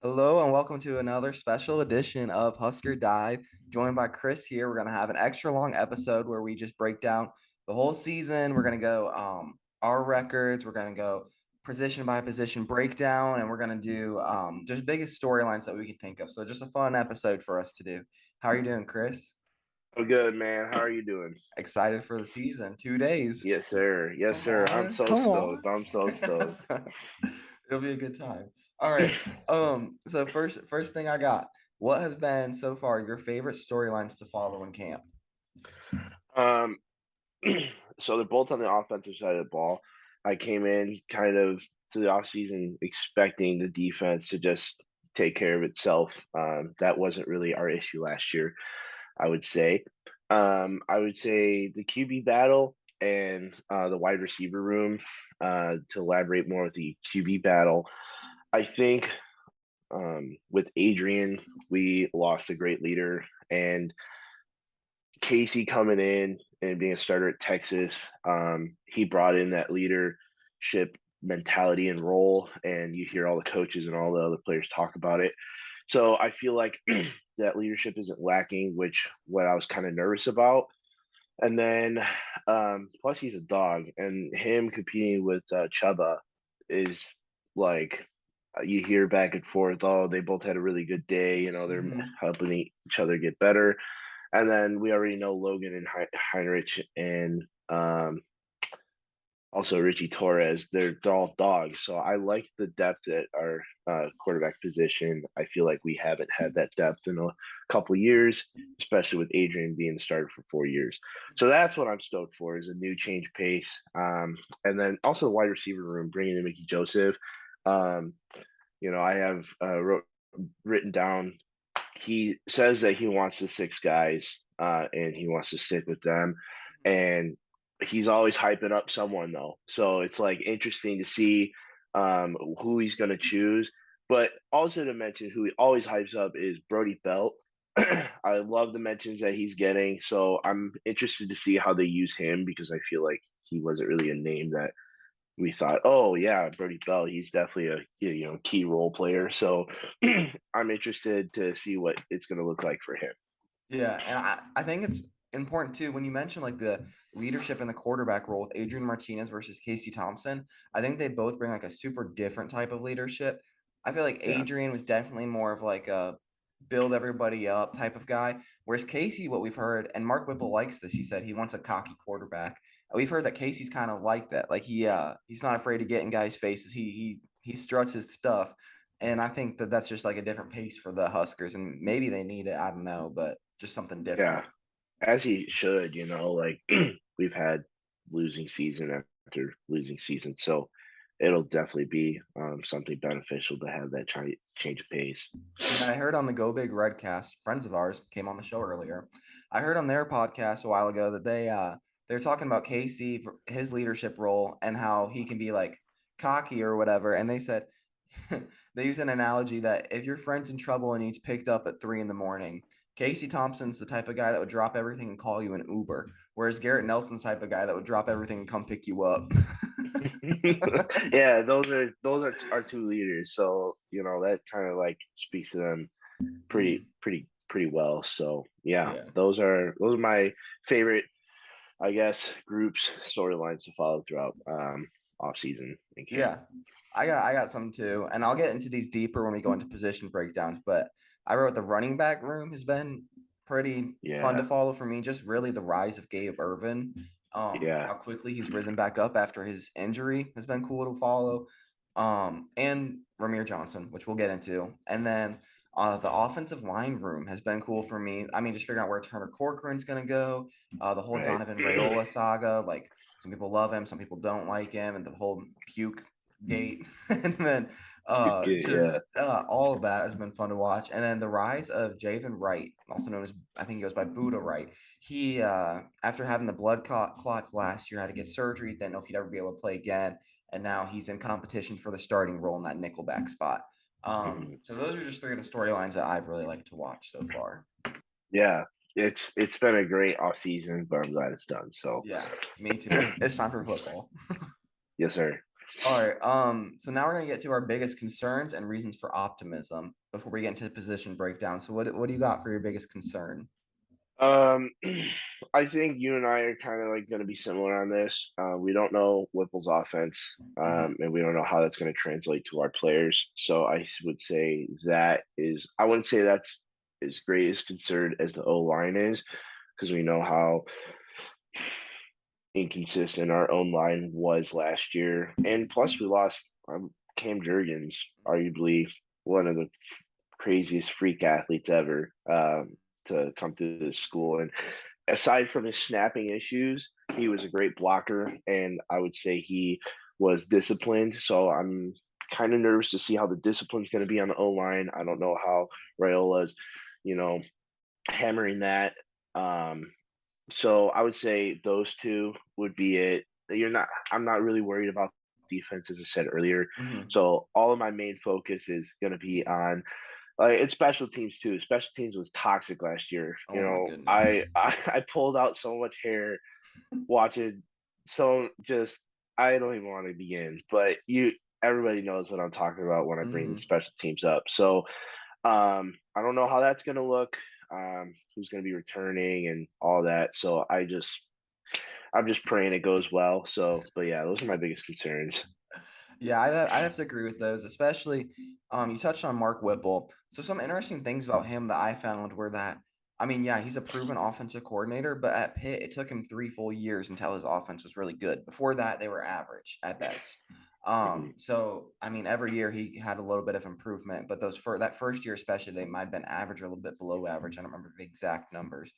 Hello and welcome to another special edition of Husker Dive. Joined by Chris here. We're gonna have an extra long episode where we just break down the whole season. We're gonna go our records. We're gonna go position by position breakdown, and we're gonna do just biggest storylines that we can think of. So just a fun episode for us to do. How are you doing, Chris? I'm good, man. How are you doing? Excited for the season. 2 days. Yes, sir. Yes, Come sir. I'm on, so come stoked. on. I'm so stoked. It'll be a good time. All right. So first thing I got. What have been so far your favorite storylines to follow in camp? Um, so they're both on the offensive side of the ball. I came in kind of to the offseason expecting the defense to just take care of itself. That wasn't really our issue last year, I would say. I would say the QB battle and the wide receiver room. To elaborate more with the QB battle, I think with Adrian, we lost a great leader, and Casey coming in and being a starter at Texas, he brought in that leadership mentality and role, and you hear all the coaches and all the other players talk about it. So I feel like that leadership isn't lacking, which what I was kind of nervous about. And then plus he's a dog, and him competing with Chuba is like you hear back and forth. Oh, they both had a really good day. They're Hmm. helping each other get better. And then we already know Logan and Heinrich and also Richie Torres. They're all dogs. So I like the depth at our quarterback position. I feel like we haven't had that depth in a couple years, especially with Adrian being the starter for 4 years. So that's what I'm stoked for is a new change of pace. And then also the wide receiver room, bringing in Mickey Joseph. Um, I have written down he says that he wants the six guys and he wants to stick with them. And he's always hyping up someone though. So it's like interesting to see who he's going to choose. But also to mention who he always hypes up is Brody Belt. I love the mentions that he's getting. So I'm interested to see how they use him because I feel like he wasn't really a name that we thought, oh yeah, Brody Bell, he's definitely a key role player. So I'm interested to see what it's going to look like for him. Yeah, and I think it's important too when you mention like the leadership in the quarterback role with Adrian Martinez versus Casey Thompson. I think they both bring like a super different type of leadership. I feel like Yeah, Adrian was definitely more of like a build everybody up type of guy, whereas Casey, what we've heard, and Mark Whipple likes this. He said he wants a cocky quarterback. We've heard that Casey's kind of like that. Like he's not afraid to get in guys' faces. He struts his stuff. And I think that that's just like a different pace for the Huskers, and maybe they need it. I don't know, but just something different. yeah, as he should. Like we've had losing season after losing season, so it'll definitely be something beneficial to have that change of pace. Yeah, I heard on the Go Big Redcast, friends of ours came on the show earlier. I heard on their podcast a while ago that they're talking about Casey, his leadership role, and how he can be like cocky or whatever. And they said they use an analogy that if your friend's in trouble and he's picked up at 3 in the morning, Casey Thompson's the type of guy that would drop everything and call you an Uber, whereas Garrett Nelson's the type of guy that would drop everything and come pick you up. Yeah, those are our two leaders. So that kind of like speaks to them pretty well. So yeah, Yeah. those are my favorite, I guess, groups storylines to follow throughout off season and camp. Yeah. I got some too. And I'll get into these deeper when we go into position breakdowns, but I wrote the running back room has been pretty fun to Yeah, follow for me. Just really the rise of Gabe Irvin. yeah, How quickly he's risen back up after his injury has been cool to follow. And Ramir Johnson, which we'll get into. And then the offensive line room has been cool for me. I mean, just figuring out where Turner Corcoran's going to go. The whole right. Donovan Rayola saga. Like some people love him, some people don't like him, and the whole puke gate. And then Yeah, just all of that has been fun to watch. And then the rise of Javen Wright, also known as I think he goes by Buddha Wright. He after having the clots last year, had to get surgery. Didn't know if he'd ever be able to play again, and now he's in competition for the starting role in that nickelback spot. mhm. So those are just three of the storylines that I've really liked to watch so far. Yeah. It's been a great off season, but I'm glad it's done. So Yeah, me too. It's time for football. yes, sir. All right. So now we're gonna get to our biggest concerns and reasons for optimism before we get into the position breakdown. So what do you got for your biggest concern? Um, I think you and I are kind of like going to be similar on this. We don't know Whipple's offense, Hmm. and we don't know how that's going to translate to our players. So would say that is, I wouldn't say that's as great as concerned as the O line is, because we know how inconsistent our own line was last year, and plus we lost Cam Jurgens, arguably one of the craziest freak athletes ever, to come through this school. And aside from his snapping issues, he was a great blocker, and I would say he was disciplined. So I'm kind of nervous to see how the discipline's going to be on the O line. I don't know how Rayola's, you know, hammering that. Um, so I would say those two would be it. You're not. I'm not really worried about defense, as I said earlier. Hmm. So all of my main focus is going to be on it's special teams too. Special teams was toxic last year. Oh my goodness. I pulled out so much hair watching. So just I don't even want to begin. But everybody knows what I'm talking about when I bring the Hmm. special teams up. So I don't know how that's going to look. Who's going to be returning and all that. So I'm just praying it goes well. So, but yeah, those are my biggest concerns. Yeah, I'd have to agree with those, especially you touched on Mark Whipple. So some interesting things about him that I found were that I mean, yeah, he's a proven offensive coordinator, but at Pitt, it took him 3 full years until his offense was really good. Before that, they were average at best. Hmm. So I mean, every year he had a little bit of improvement, but that first year especially, they might have been average or a little bit below average. I don't remember the exact numbers.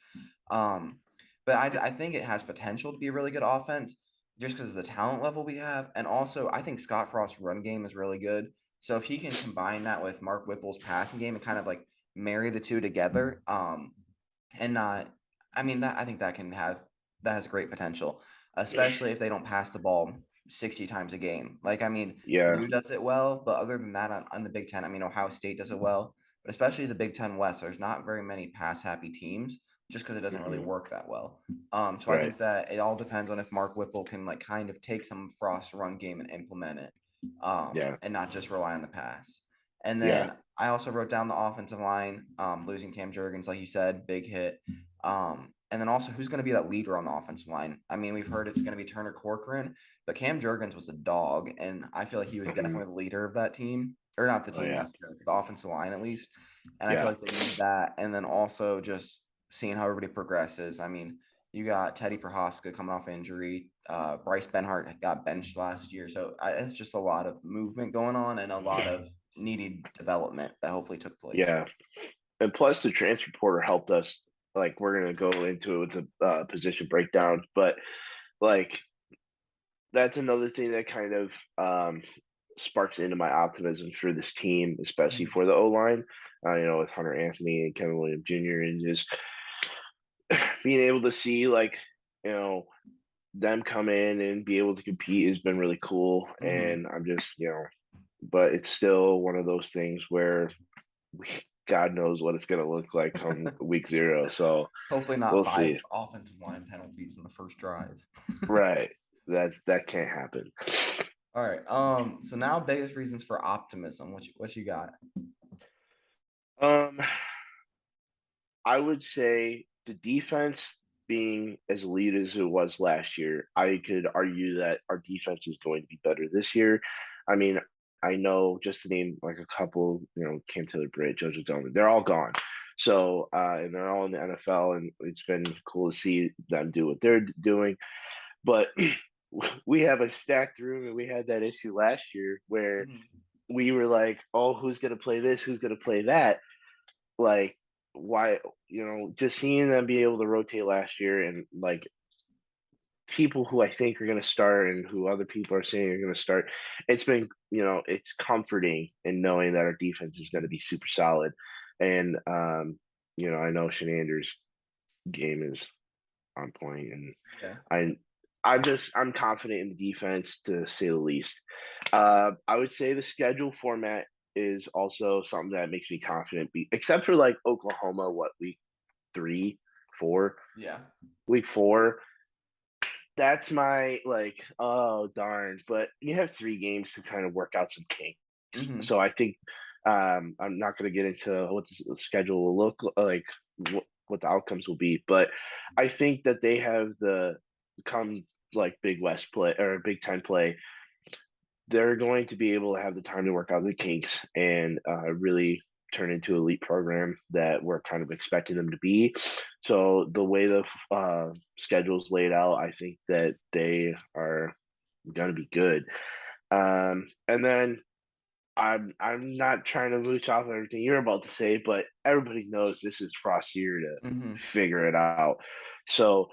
Um, but I think it has potential to be a really good offense just because of the talent level we have. And also, I think Scott Frost's run game is really good. So if he can combine that with Mark Whipple's passing game and kind of like marry the two together, and not, I mean, that I think that has great potential, especially if they don't pass the ball 60 times a game. Like, I mean, Yeah. Purdue does it well, but other than that, on the Big Ten, I mean, Ohio State does it well, but especially the Big Ten West, there's not very many pass happy teams just because it doesn't really Hmm. work that well. So I Right. think that it all depends on if Mark Whipple can like kind of take some of Frost's run game and implement it, Yeah. and not just rely on the pass. And Yeah. then I also wrote down the offensive line, losing Cam Jurgens, like you said, big hit. And then also who's going to be that leader on the offensive line? I mean, we've heard it's going to be Turner Corcoran, but Cam Jurgens was a dog, and I feel like he was Hmm. definitely the leader of that team, or not the Oh team yeah. necessarily, the offensive line at least. And I feel Yeah. like they need that. And then also just seeing how everybody progresses. I mean, you got Teddy Prohaska coming off injury. Bryce Benhart got benched last year, so it's just a lot of movement going on and a lot of needed development that hopefully took place. Yeah. And plus the transfer portal helped us. Like we're gonna go into it with the position breakdown, but like that's another thing that kind of sparks into my optimism for this team, especially Mhm. for the O line. With Hunter Anthony and Kevin Williams Jr. and just being able to see like you know them come in and be able to compete has been really cool. Mhm. And I'm just but it's still one of those things where we, God knows what it's going to look like come week 0. So Hopefully not we'll 5 see. offensive line penalties in the first drive. Right. That can't happen. All right. So now biggest reasons for optimism. What you got? Um, I would say the defense being as elite as it was last year, I could argue that our defense is going to be better this year. I mean, I know just to name like a couple, Cam Taylor Britt, Jojo Doman, they're all gone. So, and they're all in the NFL, and it's been cool to see them do what they're doing. But we have a stacked room, and we had that issue last year where Mhm. we were like, oh, who's going to play this? Who's going to play that? Like, why, just seeing them be able to rotate last year and like people who I think are going to start and who other people are saying are going to start, it's been, it's comforting in knowing that our defense is going to be super solid. And, I know Shenander's game is on point, and Yeah. I, I'm confident in the defense to say the least. I would say the schedule format is also something that makes me confident, except for like Oklahoma, what week 3, 4, Yeah. week 4. that's my like, oh darn. But you have 3 games to kind of work out some kinks. Hmm. So I think I'm not going to get into what the schedule will look like, what the outcomes will be, but I think that they have the come like Big West play or Big Ten play, they're going to be able to have the time to work out the kinks and really turn into elite program that we're kind of expecting them to be. So the way the schedule's laid out, I think that they are going to be good. And then I'm not trying to mooch off everything you're about to say, but everybody knows this is Frost's year to Hmm. figure it out. So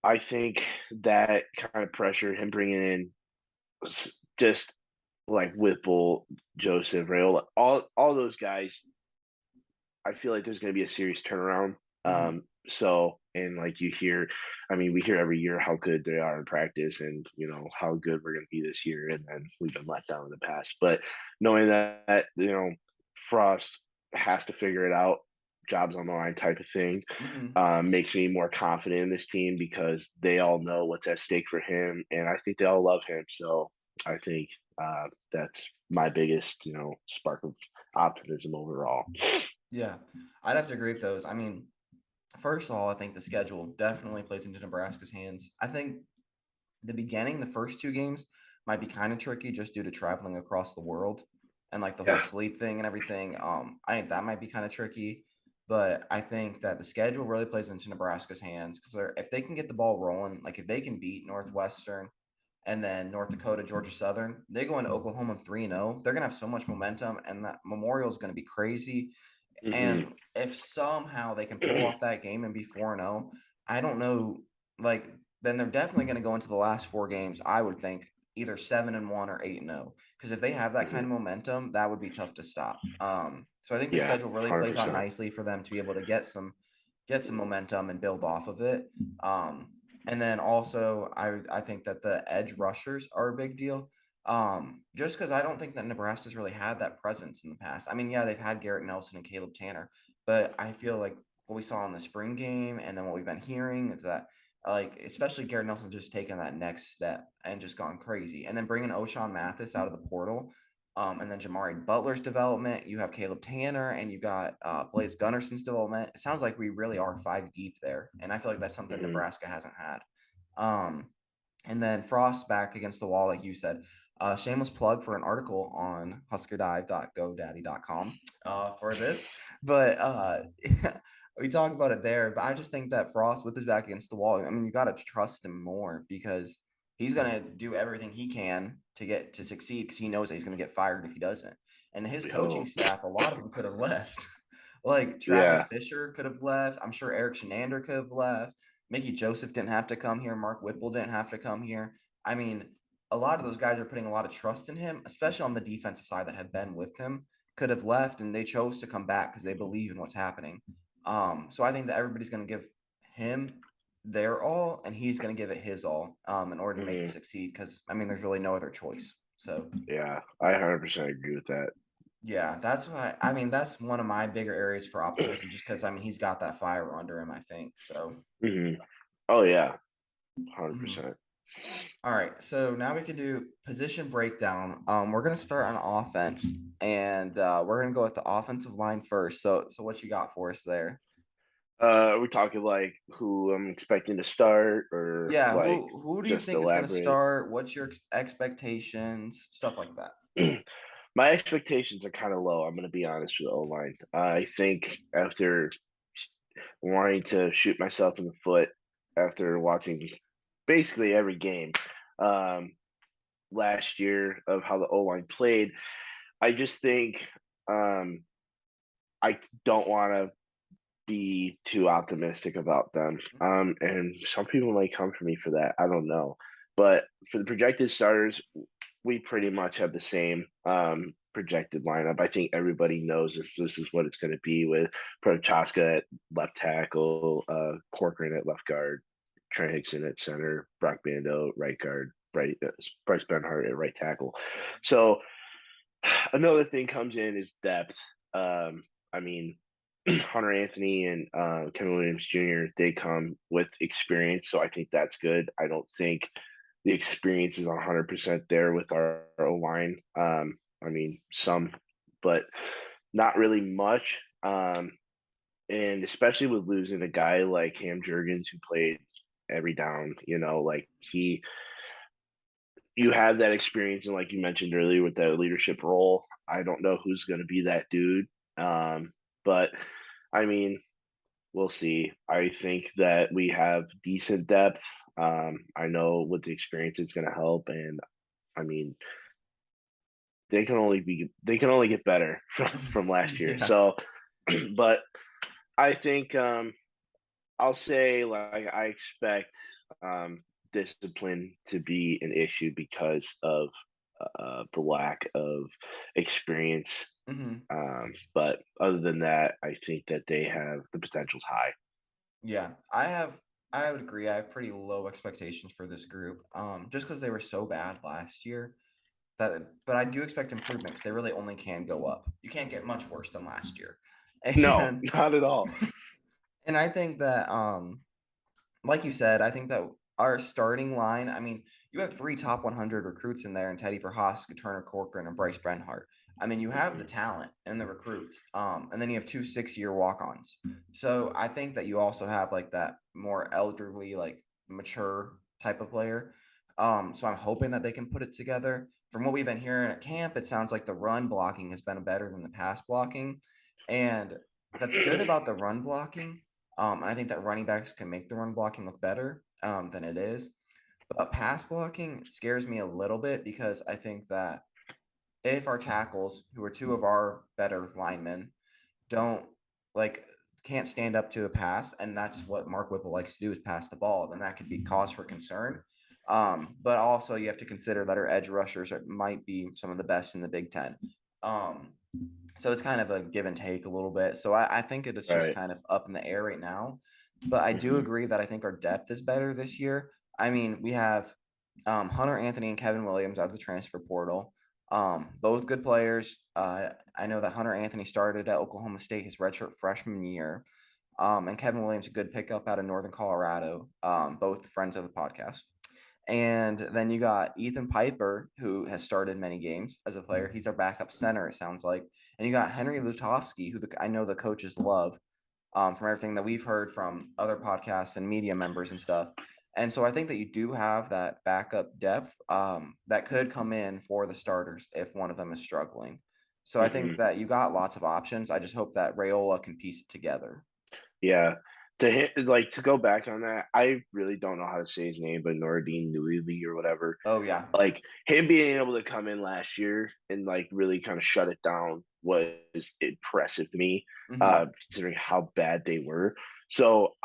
I think that kind of pressure, him bringing in just like Whipple, Joseph, Rayola, all those guys, I feel like there's going to be a serious turnaround. Hmm. So and like you hear, I mean, we hear every year how good they are in practice, and how good we're going to be this year, and then we've been let down in the past. But knowing that Frost has to figure it out, jobs on the line type of thing, Hmm. makes me more confident in this team because they all know what's at stake for him, and I think they all love him. So I think that's my biggest, spark of optimism overall. Yeah, I'd have to agree with those. I mean, first of all, I think the schedule definitely plays into Nebraska's hands. I think the beginning, the first 2 games might be kind of tricky just due to traveling across the world and like the whole Yeah. sleep thing and everything. I think that might be kind of tricky, but I think that the schedule really plays into Nebraska's hands because if they can get the ball rolling, like if they can beat Northwestern and then North Dakota, Georgia Southern, they go into Oklahoma 3-0. They're gonna have so much momentum, and that Memorial is gonna be crazy. Hmm. And if somehow they can pull off that game and be 4-0, I don't know, like, then they're definitely going to go into the last 4 games, I would think, either 7-1 or 8-0. Because if they have that kind Hmm. of momentum, that would be tough to stop. So I think the Yeah, schedule really plays out 100%. nicely for them to be able to get some momentum and build off of it. Um, and then also, I think that the edge rushers are a big deal. Just because I don't think that Nebraska's really had that presence in the past. I mean, yeah, they've had Garrett Nelson and Caleb Tanner, but I feel like what we saw in the spring game and then what we've been hearing is that, like, especially Garrett Nelson just taking that next step and just gone crazy. And then bringing O'Shawn Mathis out of the portal, and then Jamari Butler's development. You have Caleb Tanner and you got Blaze Gunnarson's development. It sounds like we really are 5 deep there. And I feel like that's something Hmm. Nebraska hasn't had. Um, and then Frost back against the wall, like you said. Shameless plug for an article on HuskerDive.godaddy.com for this. But we talk about it there. But I just think that Frost, with his back against the wall, I mean, you got to trust him more because he's going to do everything he can to get to succeed because he knows that he's going to get fired if he doesn't. And his We coaching hope. staff, a lot of them could have left. Like Travis Yeah. Fisher could have left. I'm sure Eric Shenander could have left. Mickey Joseph didn't have to come here. Mark Whipple didn't have to come here. I mean, a lot of those guys are putting a lot of trust in him, especially on the defensive side that have been with him, could have left and they chose to come back because they believe in what's happening. So I think that everybody's going to give him their all and he's going to give it his all in order to make it Hmm. succeed because, I mean, there's really no other choice. So, Yeah, I 100% agree with that. yeah, that's why, I mean, that's one of my bigger areas for optimism just because, I mean, he's got that fire under him, I think. So, Hmm. Oh yeah, mhm. 100%. All right, so now we can do position breakdown. We're gonna start on offense, and we're gonna go with the offensive line first. So what you got for us there? We're talking like who I'm expecting to start, or Yeah, like who do you just think is gonna elaborate. start? What's your expectations? Stuff like that. My expectations are kind of low. I'm going to be honest with the O line. I think after wanting to shoot myself in the foot after watching basically every game um, last year of how the O line played, I just think um, I don't want to be too optimistic about them. And some people might come for me for that. I don't know. But for the projected starters, we pretty much have the same projected lineup. I think everybody knows this is what it's going to be with Prochaska at left tackle, Corcoran at left guard, Trent Hickson at center, Brock Bando right guard, Bryce Benhart at right tackle. So another thing comes in is depth. I mean, Hunter Anthony and Kevin Williams Jr. They come with experience, so I think that's good. I don't think the experience is 100% there with our O line. I mean, some, but not really much. And especially with losing a guy like Cam Jurgens who played every down, like you have that experience, and like you mentioned earlier with that leadership role. I don't know who's going to be that dude, but I mean, we'll see. I think that we have decent depth. I know with the experience it's going to help, and I mean they can only get better from last year. Yeah. So, but I think I'll say like I expect discipline to be an issue because of the lack of experience. Hmm. But other than that, I think that they have the potential's high. Yeah. I would agree. I have pretty low expectations for this group. Just because they were so bad last year. But I do expect improvement because they really only can go up. You can't get much worse than last year. No, And not at all. and I think that like you said, I think that our starting line, I mean, you have 3 top 100 recruits in there, and Teddy Prohaska, Turner Corcoran, and Bryce Brenhart. I mean, you have the Mhm. talent and the recruits, and then you have 2 six-year walk-ons. So, I think that you also have, like, that more elderly, like, mature type of player. So I'm hoping that they can put it together. From what we've been hearing at camp, it sounds like the run blocking has been better than the pass blocking, and that's good about the run blocking. And I think that running backs can make the run blocking look better than it is. But pass blocking scares me a little bit because I think that if our tackles, who are two of our better linemen, don't like can't stand up to a pass, and that's what Mark Whipple likes to do is pass the ball, then that could be cause for concern. But also you have to consider that our edge rushers might be some of the best in the Big Ten. Um, so it's kind of a give and take a little bit. So I think it is just Right. kind of up in the air right now. But I do Mhm. agree that I think our depth is better this year. I mean, we have Hunter Anthony and Kevin Williams out of the transfer portal. Both good players. I know that Hunter Anthony started at Oklahoma State his redshirt freshman year. And Kevin Williams, a good pickup out of Northern Colorado. Both friends of the podcast. And then you got Ethan Piper, who has started many games as a player. He's our backup center, it sounds like. And you got Henry Lutovsky, who I know the coaches love from everything that we've heard from other podcasts and media members and stuff. And so I think that you do have that backup depth that could come in for the starters if one of them is struggling. So I think Mhm. that you got lots of options. I just hope that Rayola can piece it together. Yeah. To go back on that, I really don't know how to say his name, but Nordine Newey or whatever. Oh yeah. Like him being able to come in last year and like really kind of shut it down was impressive to me, Hmm. considering how bad they were. So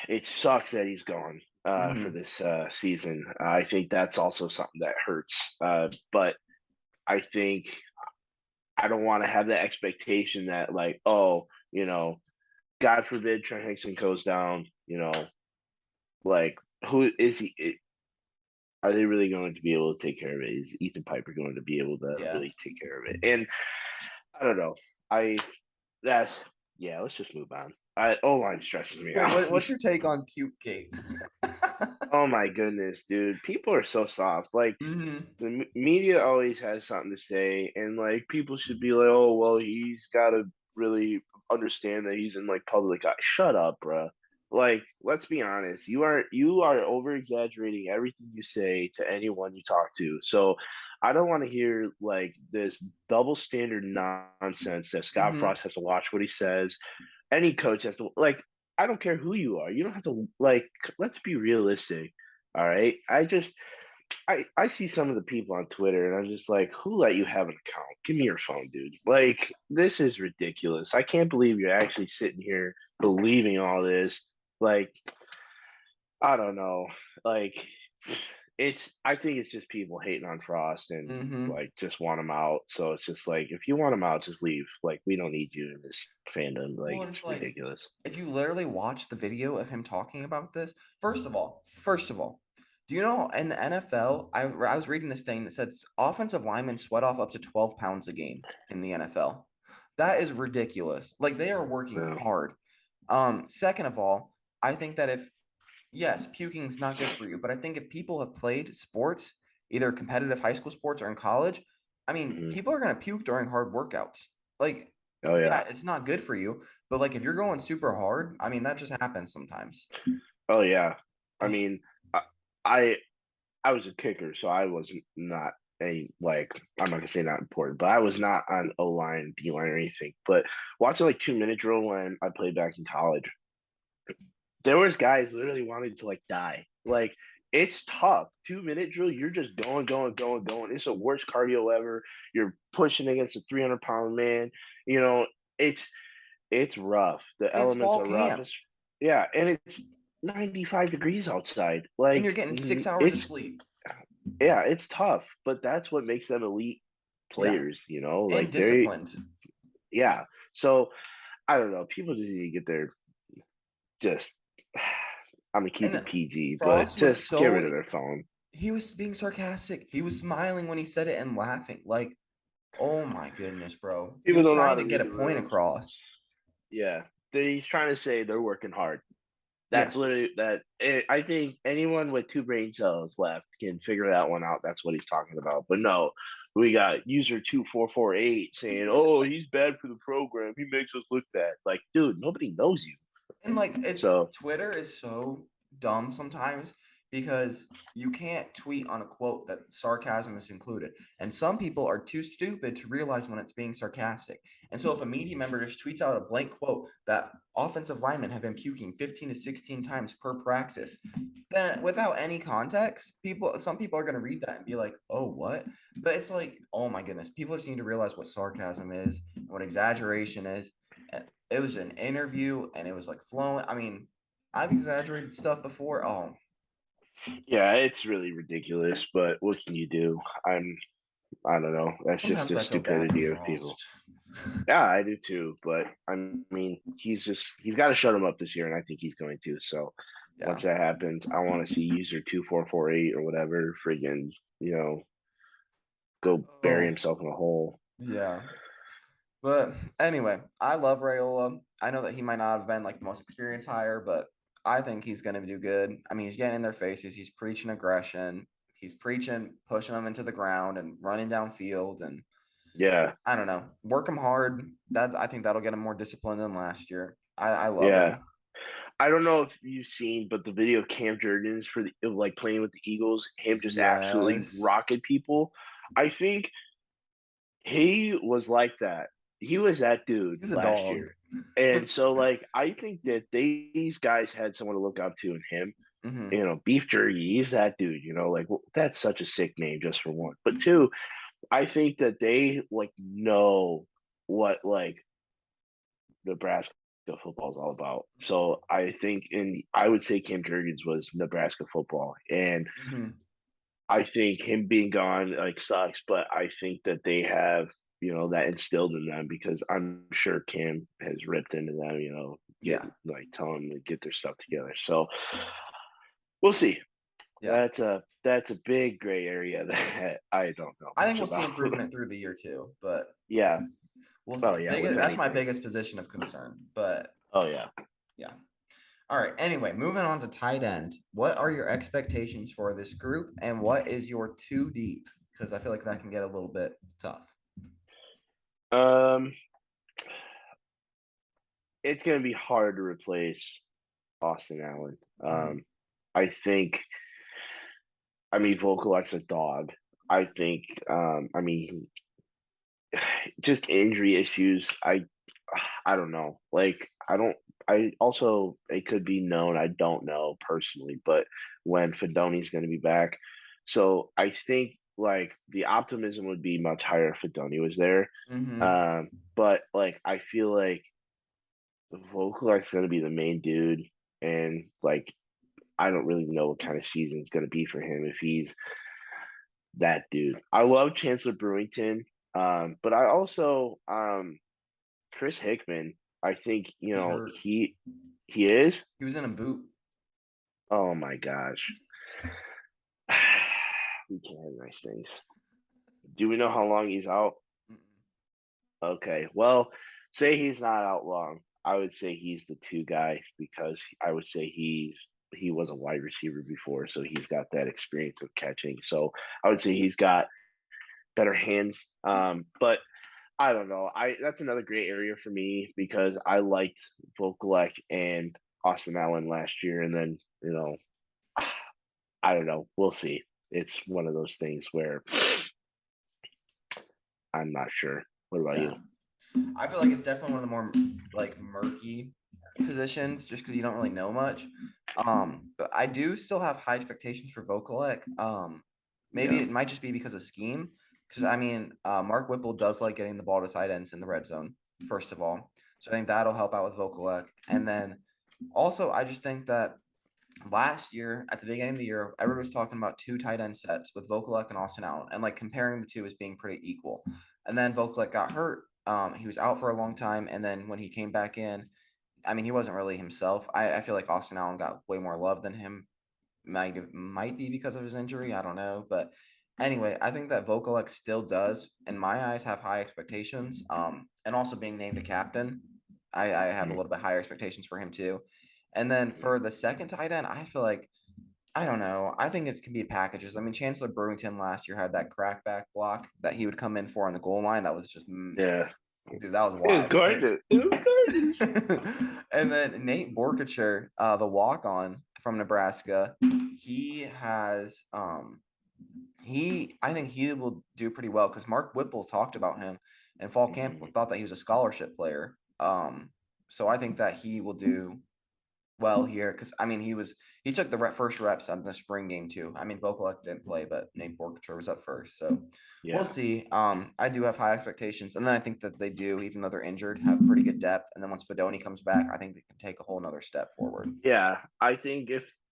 it sucks that he's gone for Hmm. this season. I think that's also something that hurts. But I think I don't want to have that expectation that like, oh, God forbid Trent Hickson goes down, like who is he? Are they really going to be able to take care of it? Is Ethan Piper going to be able to Yeah. really take care of it? And I don't know. I that's yeah. Let's just move on. O line stresses me Wait, out. what's your take on Cute Gate? Oh my goodness, dude. People are so soft. Like Hmm. the media always has something to say, and like people should be like, oh well, he's got to really understand that he's in like public eye. Shut up, bruh. Like, let's be honest. You are over exaggerating everything you say to anyone you talk to. So I don't want to hear like this double standard nonsense that Scott Hmm. Frost has to watch what he says. Any coach has to like. I don't care who you are. You don't have to like. Let's be realistic. All right. I see some of the people on Twitter and I'm just like, who let you have an account? Give me your phone, dude. Like, this is ridiculous. I can't believe you're actually sitting here believing all this. Like, I don't know. Like, I think it's just people hating on Frost and Hmm. like just want him out. So it's just like, if you want him out, just leave. Like, we don't need you in this fandom. Like, Well, and it's it's like ridiculous. if you literally watch the video of him talking about this, first of all, do you know in the NFL, I was reading this thing that says offensive linemen sweat off up to 12 pounds a game in the NFL. That is ridiculous. Like they are working Yeah. hard. Second of all, I think that if yes, puking is not good for you, but I think if people have played sports, either competitive high school sports or in college, I mean, Mhm. people are gonna puke during hard workouts. Like, Oh yeah, yeah. it's not good for you, but like if you're going super hard, I mean, that just happens sometimes. Oh yeah. I Oh, mean, I I, I was a kicker, so I was not a like I'm not gonna say not important, but I was not on O line, D line, or anything. But watching like 2 minute drill when I played back in college, there was guys literally wanting to like die. Like it's tough. 2 minute drill, you're just going, going, going, going. It's the worst cardio ever. You're pushing against a 300-pound man. You know, it's it's rough. The and it's elements fall are rough. camp, Yeah, and it's 95 degrees outside. and Like you're getting 6 hours of it's sleep. yeah, it's tough, but that's what makes them elite Yeah, players, you know? and Like they disciplined. yeah. So I don't know. People just need to get their just I'm gonna keep it And PG, but Frost was just get rid so of their phone. he was being sarcastic. He was smiling when he said it and laughing. Like, oh my goodness, bro. He People was don't know how trying to to get read a the point room. across. Yeah. He's trying to say they're working hard. Yeah. That's literally that. I think anyone with two brain cells left can figure that one out. That's what he's talking about. But no, we got user 2448 saying, "Oh, he's bad for the program. He makes us look bad." Like, dude, nobody knows you. And like it's So Twitter is so dumb sometimes because you can't tweet on a quote that sarcasm is included. And some people are too stupid to realize when it's being sarcastic. And so if a media member just tweets out a blank quote that offensive linemen have been puking 15 to 16 times per practice, then without any context, some people are going to read that and be like, "Oh, what?" But it's like, "Oh my goodness, people just need to realize what sarcasm is and what exaggeration is." It was an interview and it was like flowing. I mean, I've exaggerated stuff before. Oh, yeah, it's really ridiculous. But what can you do? I don't know. That's just sometimes the I feel bad for stupidity of people. Frost. Yeah, I do too. But I mean, he's got to shut him up this year, and I think he's going to. So Yeah. once that happens, I want to see user 2448 or whatever friggin' go bury Oh, himself in a hole. yeah. But anyway, I love Rayola. I know that he might not have been like the most experienced hire, but I think he's going to do good. I mean, he's getting in their faces. He's preaching aggression. He's preaching, pushing them into the ground and running downfield. And Yeah, I don't know, work him hard. That I think that'll get him more disciplined than last year. I love yeah. him. I don't know if you've seen, but the video of Cam Jurgens for the of, like playing with the Eagles, him just absolutely Yes. rocking people. I think he was like that. He was that dude He's a last dog. year. And so like I think that these guys had someone to look up to in him. Hmm. Beef jerky, he's that dude, like that's such a sick name just for one. But two, I think that they like know what like Nebraska football is all about. So I think I would say Cam Jurgens was Nebraska football. And Hmm. I think him being gone like sucks, but I think that they have, that instilled in them because I'm sure Cam has ripped into them, get Yeah. like tell them to get their stuff together. So we'll see. Yeah. That's a big gray area that I don't know I think much we'll see about. improvement through the year too, but Yeah. we'll Oh see. yeah, with Biggest that's my anything. biggest position of concern. But Oh yeah. yeah. All right. Anyway, moving on to tight end. What are your expectations for this group and what is your too deep? Because I feel like that can get a little bit tough. Um, it's gonna be hard to replace Austin Allen. Hmm. I think. I mean, Vokalek's a dog. I think. I mean, just injury issues. I don't know. Like, I don't. I also it could be known. I don't know personally, but when Fedoni's going to be back, so I think like the optimism would be much higher if Fedoni was there. Hmm. But like I feel like Vokalek's going to be the main dude, and like I don't really know what kind of season it's going to be for him if he's that dude. I love Chancellor Brewington, but I also Chris Hickman. I think He's hurt. he is. He was in a boot. Oh my gosh, we can't have nice things. Do we know how long he's out? Mm-mm. Okay. Well, say he's not out long. I would say he's the 2 guy because I would say he was a wide receiver before, so he's got that experience of catching. So I would say he's got better hands. But I don't know. I That's another great area for me because I liked Vokalek and Austin Allen last year, and then I don't know. We'll see. It's one of those things where I'm not sure. What about Yeah. you? I feel like it's definitely one of the more like murky positions just because you don't really know much. But I do still have high expectations for Vokalek. Maybe Yeah. it might just be because of scheme. Because I mean, Mark Whipple does like getting the ball to tight ends in the red zone, first of all. So I think that'll help out with Vokalek. And then also, I just think that last year at the beginning of the year, everyone was talking about two tight end sets with Vokalek and Austin Allen, and like comparing the two as being pretty equal. And then Vokalek got hurt. He was out for a long time, and then when he came back in, I mean, he wasn't really himself. I feel like Austin Allen got way more love than him. Might be because of his injury. I don't know, but anyway, I think that Vokalek still does, in my eyes, have high expectations. And also being named a captain, I have a Mhm. little bit higher expectations for him too. And then for the second tight end, I feel like I don't know. I think it can be packages. I mean, Chancellor Brewington last year had that crackback block that he would come in for on the goal line. That was just, Yeah. dude, that was It was wild. gorgeous. It was gorgeous. And then Nate Borkacher, the walk on from Nebraska, he has I think he will do pretty well because Mark Whipple's talked about him and fall camp Mhm. thought that he was a scholarship player. So I think that he will do well here because I mean he took the first reps on the spring game too. I mean Vokalek didn't play, but Nate Borkacher was up first, so we'll Yeah. see. I do have high expectations, and then I think that they do, even though they're injured, have pretty good depth. And then once Fedoni comes back, I think they can take a whole nother step forward. Yeah. I think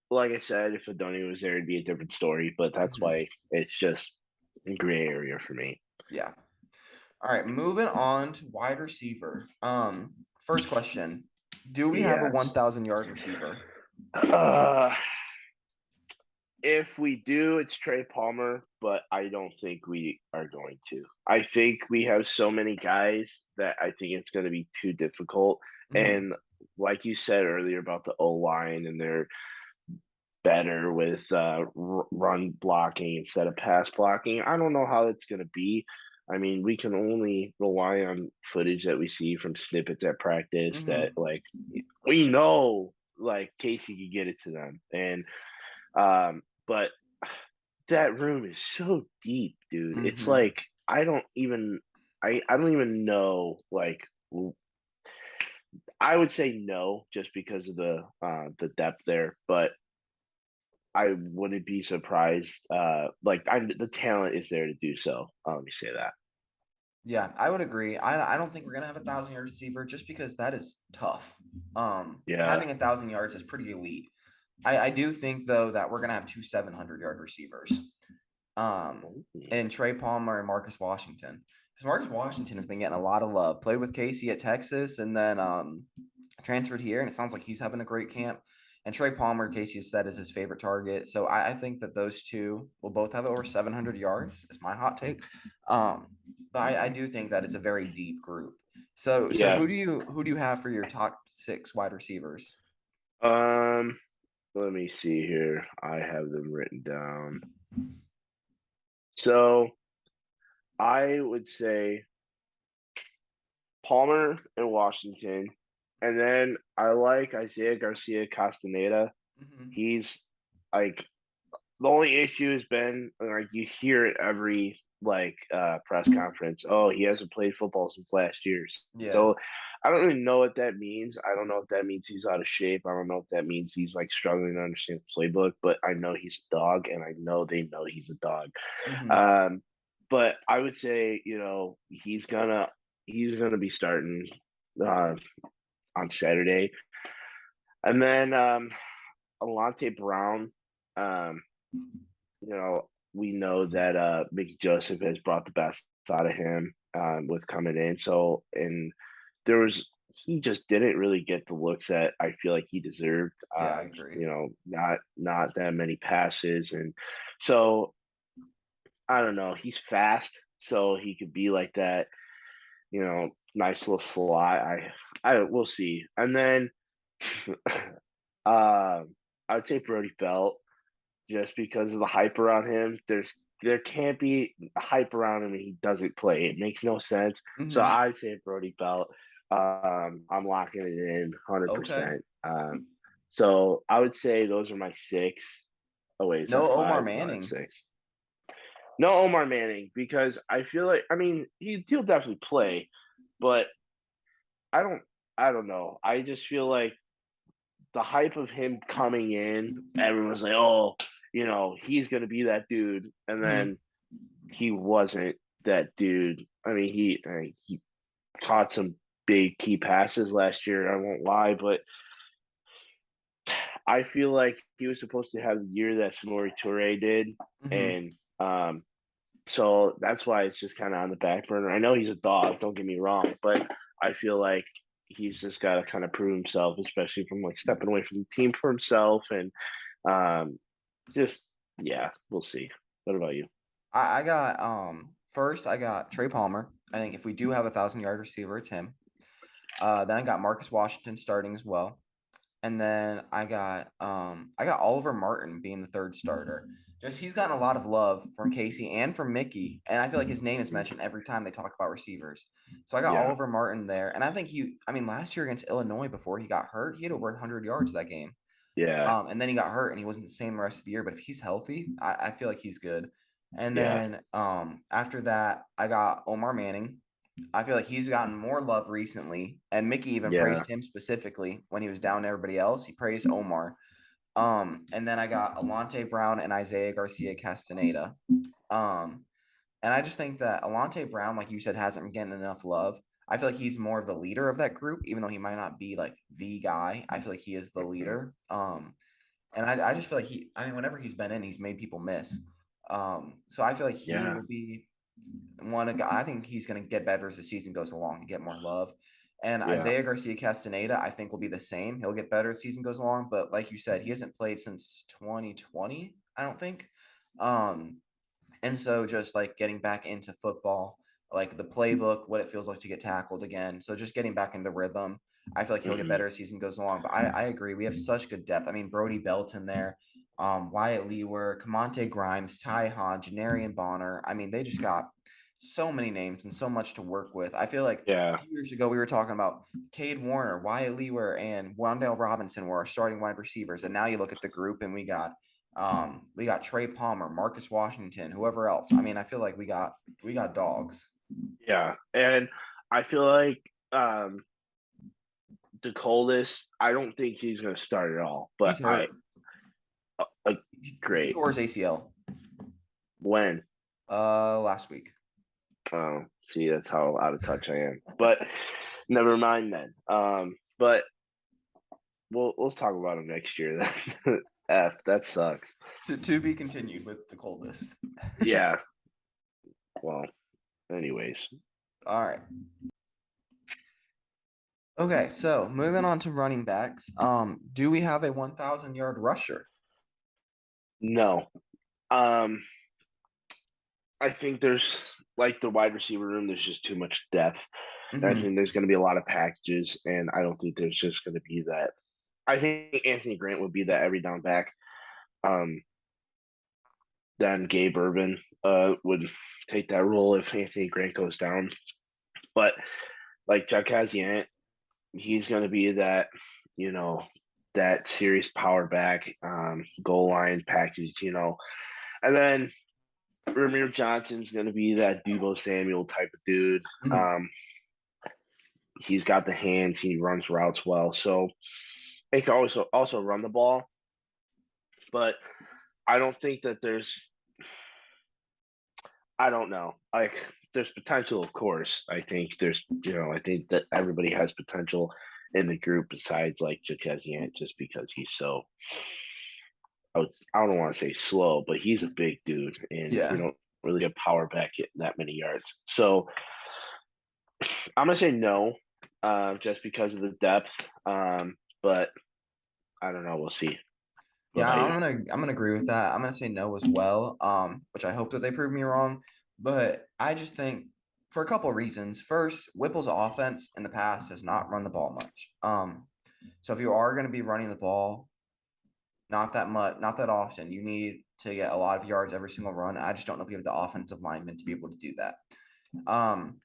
like I said, if Adoni was there, it'd be a different story, but that's Mhm. why it's just a gray area for me. Yeah. All right, moving on to wide receiver. First question: do we have a Yes. 1,000 yard receiver? Uh, if we do, it's Trey Palmer, but I don't think we are going to. I think we have so many guys that I think it's going to be too difficult. Hmm. And like you said earlier about the O line, and they're better with run blocking instead of pass blocking. I don't know how it's going to be. I mean, we can only rely on footage that we see from snippets at practice that, Hmm. like, we know, like, Casey could get it to them. And, but that room is so deep, dude. It's Hmm. like, I don't even know, like, I would say no just because of the depth there, but I wouldn't be surprised. The talent is there to do so. Let me say that. Yeah, I would agree. I don't think we're gonna have 1,000 yard receiver just because that is tough. Yeah. Having 1,000 yards is pretty elite. I do think though that we're gonna have two 700 yard receivers. And Trey Palmer and Marcus Washington. Because Marcus Washington has been getting a lot of love. Played with Casey at Texas and then transferred here, and it sounds like he's having a great camp. And Trey Palmer, Casey has said, is his favorite target. So I think that those two will both have over 700 yards. Is my hot take. But I do think that it's a very deep group. So Yeah. who do you have for your top six wide receivers? Um. Let me see here. I have them written down. So I would say Palmer and Washington, and then I like Isaiah Garcia Castaneda. Mm-hmm. He's like the only issue has been like you hear it every press conference. Oh, he hasn't played football since last year. Yeah. So I don't really know what that means. I don't know if that means he's out of shape. I don't know if that means he's like struggling to understand the playbook, but I know he's a dog and I know they know he's a dog. Mm-hmm. Um, but I would say, he's gonna be starting uh, on Saturday. And then Alante Brown, um, we know that Mickey Joseph has brought the best out of him with coming in. So, and there was he just didn't really get the looks that I feel like he deserved. Yeah, I agree. Not that many passes, and so I don't know. He's fast, so he could be like that nice little slot. I we'll see. And then I would say Brody Belt just because of the hype around him. There can't be hype around him and he doesn't play. It makes no sense. So Mm-hmm. I'd say Brody Belt. I'm locking it in Okay. 100%. So I would say those are my six. Oh wait, is that No Omar five? No, that's Manning. six. No Omar Manning because I feel like he'll definitely play, but I don't I don't know. I just feel like the hype of him coming in, everyone's like, oh, he's gonna be that dude, and Mm-hmm. then he wasn't that dude. He caught some big key passes last year. I won't lie, but I feel like he was supposed to have the year that Samori Toure did, Mm-hmm. and so that's why it's just kind of on the back burner. I know he's a dog, don't get me wrong, but I feel like he's just got to kind of prove himself, especially from like stepping away from the team for himself, and um, just yeah, we'll see. What about you? I got first I got Trey Palmer. I think if we do have 1,000 yard receiver, it's him. Then I got Marcus Washington starting as well. And then I got Oliver Martin being the third starter. Just he's gotten a lot of love from Casey and from Mickey. And I feel like his name is mentioned every time they talk about receivers. So I got Yeah, Oliver Martin there. And I think last year against Illinois before he got hurt, he had over 100 yards that game. yeah, And then he got hurt and he wasn't the same the rest of the year. But if he's healthy, I feel like he's good. And yeah, then after that, I got Omar Manning. I feel like he's gotten more love recently, and Mickey even yeah, praised him specifically when he was down to everybody else. He praised Omar. And then I got Alante Brown and Isaiah Garcia Castaneda. Um, and I just think that Alante Brown, like you said, hasn't been getting enough love. I feel like he's more of the leader of that group, even though he might not be like the guy. I feel like he is the mhm, leader. And I just feel like whenever he's been in, he's made people miss. So I feel like he yeah, will be I think he's going to get better as the season goes along and get more love. And yeah, Isaiah Garcia Castaneda, I think will be the same. He'll get better as the season goes along, but like you said, he hasn't played since 2020, I don't think. Um, and so just like getting back into football, like the playbook, what it feels like to get tackled again. So just getting back into rhythm. I feel like he'll get hmm better as season goes along. But I agree. We have such good depth. I mean, Brody Belton there, Wyatt Lewer, Camonte Grimes, Ty Hahn, Janarian Bonner. I mean, they just got so many names and so much to work with. I feel like a yeah, few years ago we were talking about Cade Warner, Wyatt Lewer, and Wandale Robinson were our starting wide receivers. And now you look at the group and we got Trey Palmer, Marcus Washington, whoever else. I mean, I feel like we got dogs. yeah. And I feel like the coldest. I don't think he's gonna start at all, but He's hurt. like He great. tore his ACL When last week. Oh, see, that's how out of touch I am. But never mind then. But we'll talk about him next year then. That sucks. To be continued with the coldest. Yeah. Well, anyways. All right. Okay, so moving on to running backs. Do we have a 1,000 yard rusher? No. Um, I think there's like the wide receiver room, there's just too much depth. And I Mm-hmm. think there's gonna be a lot of packages, and I don't think there's just gonna be that. I think Anthony Grant would be that every down back. Um, then Gabe Urban would take that role if Anthony Grant goes down. But like Jack Cassian, he's going to be you know, that serious power back, goal line package, And then Ramir Johnson's going to be that Debo Samuel type of dude. Mm-hmm. Um, he's got the hands, he runs routes well. So he can also run the ball. But I don't think that I don't know. Like, there's potential, of course. I think that everybody has potential in the group besides like Jakezian, just because he's so. I don't want to say slow, but he's a big dude, and you Yeah. don't really get power back getting that many yards. So I'm gonna say no, just because of the depth. But I don't know. We'll see. What Yeah, about you? I'm gonna agree with that. I'm gonna say no as well. Which I hope that they prove me wrong. But I just think for a couple of reasons. First, Whipple's offense in the past has not run the ball much. So if you are going to be running the ball, not that much, not that often, you need to get a lot of yards every single run. I just don't know if you have the offensive linemen to be able to do that. Um,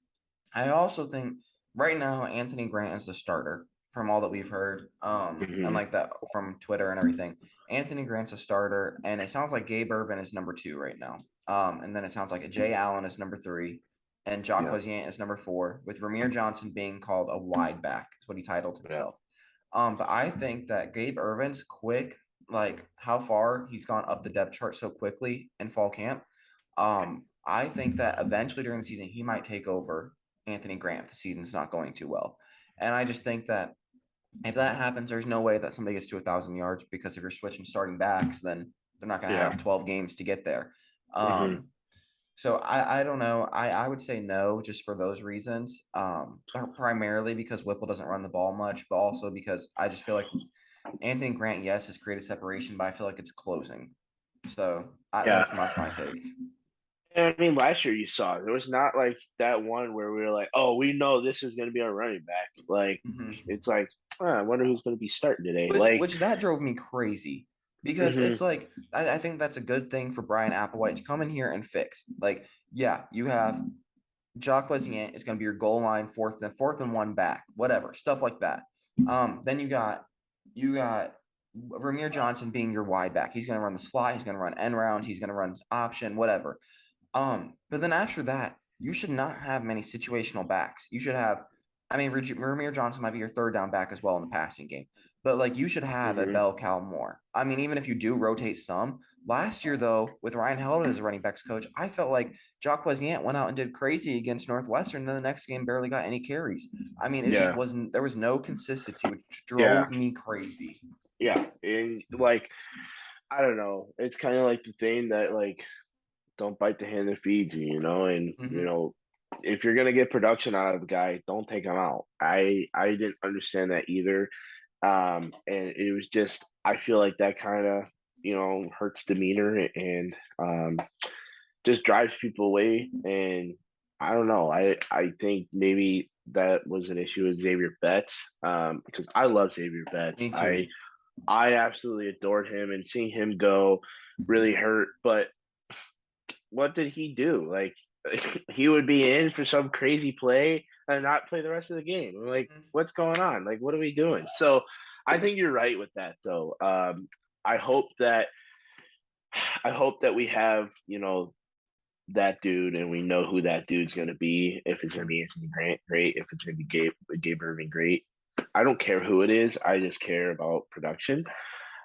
I also think right now Anthony Grant is the starter from all that we've heard. And Hmm. like that from Twitter and everything. Anthony Grant's a starter, and it sounds like Gabe Ervin is number 2 right now. And then it sounds like Jay Allen is number 3, and Jacques Yeah, Yant is number 4, with Ramir Johnson being called a wide back. Is what he titled yeah, himself. But I think that Gabe Ervin's quick, like how far he's gone up the depth chart so quickly in fall camp. I think that eventually during the season he might take over Anthony Grant if the season's not going too well. And I just think that if that happens, there's no way that somebody gets to 1,000 yards, because if you're switching starting backs, then they're not going to yeah. have 12 games to get there. Hmm. So I don't know. I would say no just for those reasons. Primarily because Whipple doesn't run the ball much, but also because I just feel like Anthony Grant, yes, has created separation, but I feel like it's closing. So Yeah. that's my take. And I mean, last year you saw there was not like that one where we were like, "Oh, we know this is going to be our running back." Like, Hmm. it's like, I wonder who's going to be starting today. Which that drove me crazy, because Hmm. it's like I think that's a good thing for Brian Applewhite to come in here and fix. Like, yeah, you have Jacques Yant is going to be your goal line fourth and one back, whatever stuff like that. Then you got Ramir Johnson being your wide back. He's going to run the slot. He's going to run end rounds. He's going to run option, whatever. But then after that, you should not have many situational backs. You should have, I mean, Ramir Johnson might be your third down back as well in the passing game, but like you should have a Hmm. bell cow more. I mean, even if you do rotate some. Last year, though, with Ryan Held as a running backs coach, I felt like Jacques Yant went out and did crazy against Northwestern. And then the next game barely got any carries. I mean, it just Yeah, wasn't. There was no consistency, which yeah, drove me crazy. yeah. And like, I don't know. It's kind of like the thing that like, don't bite the hand that feeds you, and Hmm. if you're gonna get production out of a guy, don't take him out. I didn't understand that either. And it was just, I feel like that kind of, hurts demeanor and just drives people away. And I don't know. I think maybe that was an issue with Xavier Betts, because I love Xavier Betts. Me I too. I absolutely adored him, and seeing him go really hurt. But what did he do? Like, he would be in for some crazy play and not play the rest of the game. I'm like, what's going on? Like, what are we doing? So I think you're right with that, though. I hope that I hope that we have, that dude, and we know who that dude's going to be. If it's going to Mhm. be Anthony Grant, great. If it's going to be Gabe Irving, great. I don't care who it is. I just care about production.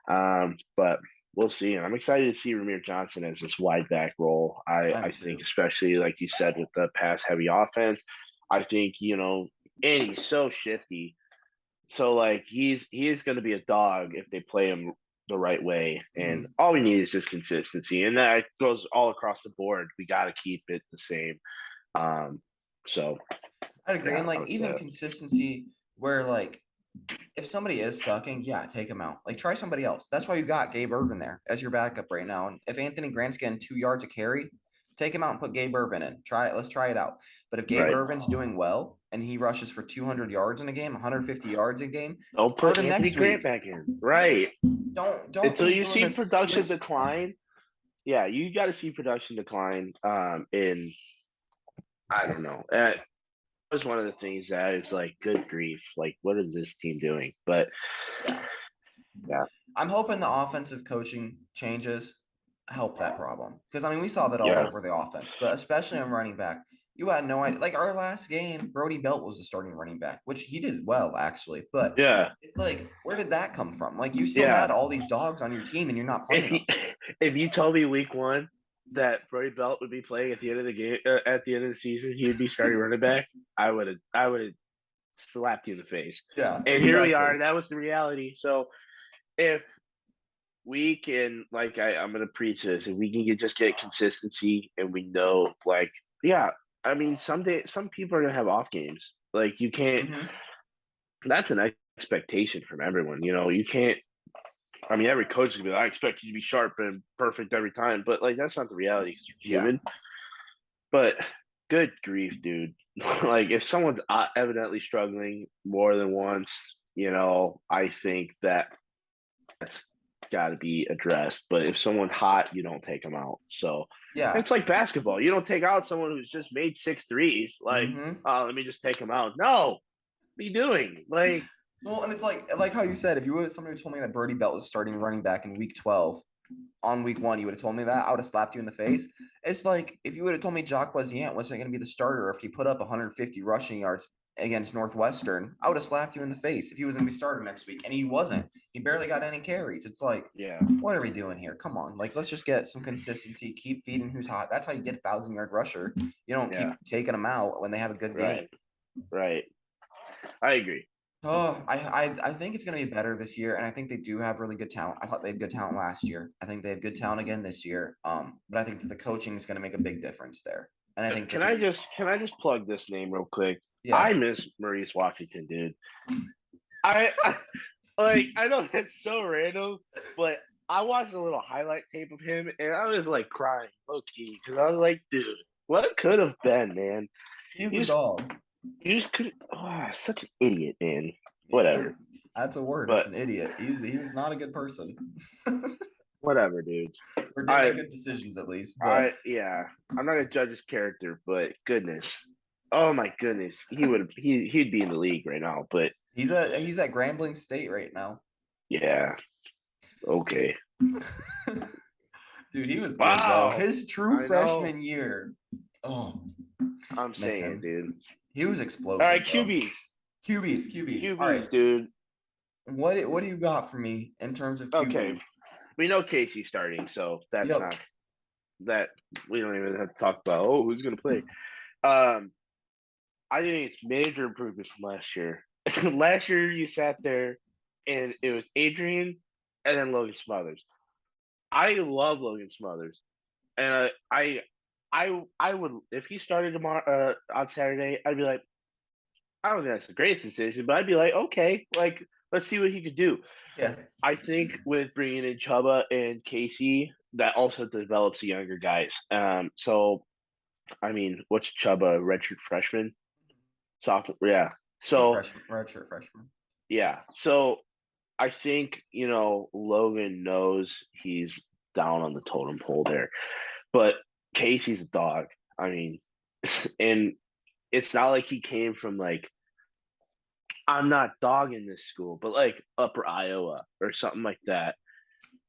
But we'll see. And I'm excited to see Ramir Johnson as this wide back role. I am I think, too. especially like you said, with the pass heavy offense, I think, and he's so shifty. So like he is going to be a dog if they play him the right way. And Mhm. all we need is just consistency. And that goes all across the board. We got to keep it the same. Um, so I'd agree. yeah, And I like would even say consistency where like if somebody is sucking, yeah, take him out. Like try somebody else. That's why you got Gabe Irvin there as your backup right now. And if Anthony Grant's getting 2 yards a carry, take him out and put Gabe Irvin in. Try it. Let's try it out. But if Gabe right. Irvin's doing well and he rushes for 200 yards in a game, 150 yards a game, Don't start put him Anthony next Grant week. back in. Yeah. Right. Don't Until be you doing see this production switch. decline. Yeah, you got to see production decline. In I don't know. That was one of the things that is like, good grief. Like, what is this team doing? But Yeah. yeah, I'm hoping the offensive coaching changes help that problem, because I mean we saw that all yeah, over the offense, but especially on running back. You had no idea. Like our last game, Brody Belt was the starting running back, which he did well actually. But yeah, it's like, where did that come from? Like you still had yeah. all these dogs on your team, and you're not playing If you them. if you told me week one that Brody Belt would be playing at the end of the game, at the end of the season, he would be starting running back, I would have slapped you in the face. Yeah, And here we exactly. are. That was the reality. So if we can, like, I'm gonna preach this, if we can just get consistency, and we know, like, yeah, I mean, someday some people are gonna have off games. Like, you can't. Hmm. That's an expectation from everyone. You can't. I mean, every coach is gonna be like, I expect you to be sharp and perfect every time, but like, that's not the reality because you're Yeah. human. But good grief, dude. Like if someone's evidently struggling more than once, I think that's got to be addressed. But if someone's hot, you don't take them out. So Yeah. it's like basketball. You don't take out someone who's just made 6 threes. Like, Mm-hmm. let me just take them out. No, what are you doing? Like, Well, and it's like how you said, if you would have somebody told me that Birdie Belt was starting running back in week 12, on week 1, you would have told me that, I would have slapped you in the face. It's like if you would have told me Jacques Bazient wasn't going to be the starter if he put up 150 rushing yards against Northwestern, I would have slapped you in the face if he was going to be starter next week, and he wasn't. He barely got any carries. It's like, yeah, what are we doing here? Come on, like let's just get some consistency. Keep feeding who's hot. That's how you get a 1,000-yard rusher. You don't yeah, keep taking them out when they have a good game. right, right. I agree. Oh, I think it's going to be better this year, and I think they do have really good talent. I thought they had good talent last year. I think they have good talent again this year. But I think that the coaching is going to make a big difference there. And I think that Can I just plug this name real quick? yeah, I miss Maurice Washington, dude. I like I know that's so random, but I watched a little highlight tape of him and I was like crying low key because I was like, dude, what could have been, man? he's You a just dog. you just could such an idiot, man. Yeah, Whatever. that's a word. It's But an idiot. He was not a good person. whatever, dude. Or didn't make I good decisions at least. But I yeah. I'm not gonna judge his character, but goodness. Oh my goodness. He'd be in the league right now, but he's at Grambling State right now. yeah. Okay. Dude, he was good though. Wow. His true I know. freshman year. Oh, I'm miss saying, him. dude. He was All right, explosive though. QBs. QBs. All right. QBs, dude. What do you got for me in terms of Okay. QB? We know Casey's starting, so that's Yep. not that we don't even have to talk about who's gonna play. Um I think it's major improvement from last year. Last year you sat there and it was Adrian and then Logan Smothers. I love Logan Smothers. And I would if he started tomorrow on Saturday, I'd be like, I don't think that's the greatest decision, but I'd be like, okay, like let's see what he could do. Yeah. I think with bringing in Chuba and Casey, that also develops the younger guys. So I mean, what's Chuba, redshirt freshman, sophomore? Yeah. He's So freshman, redshirt freshman. yeah. So I think Logan knows he's down on the totem pole there, but Casey's a dog. I mean, and it's not like he came from like I'm not dogging this school, but like Upper Iowa or something like that.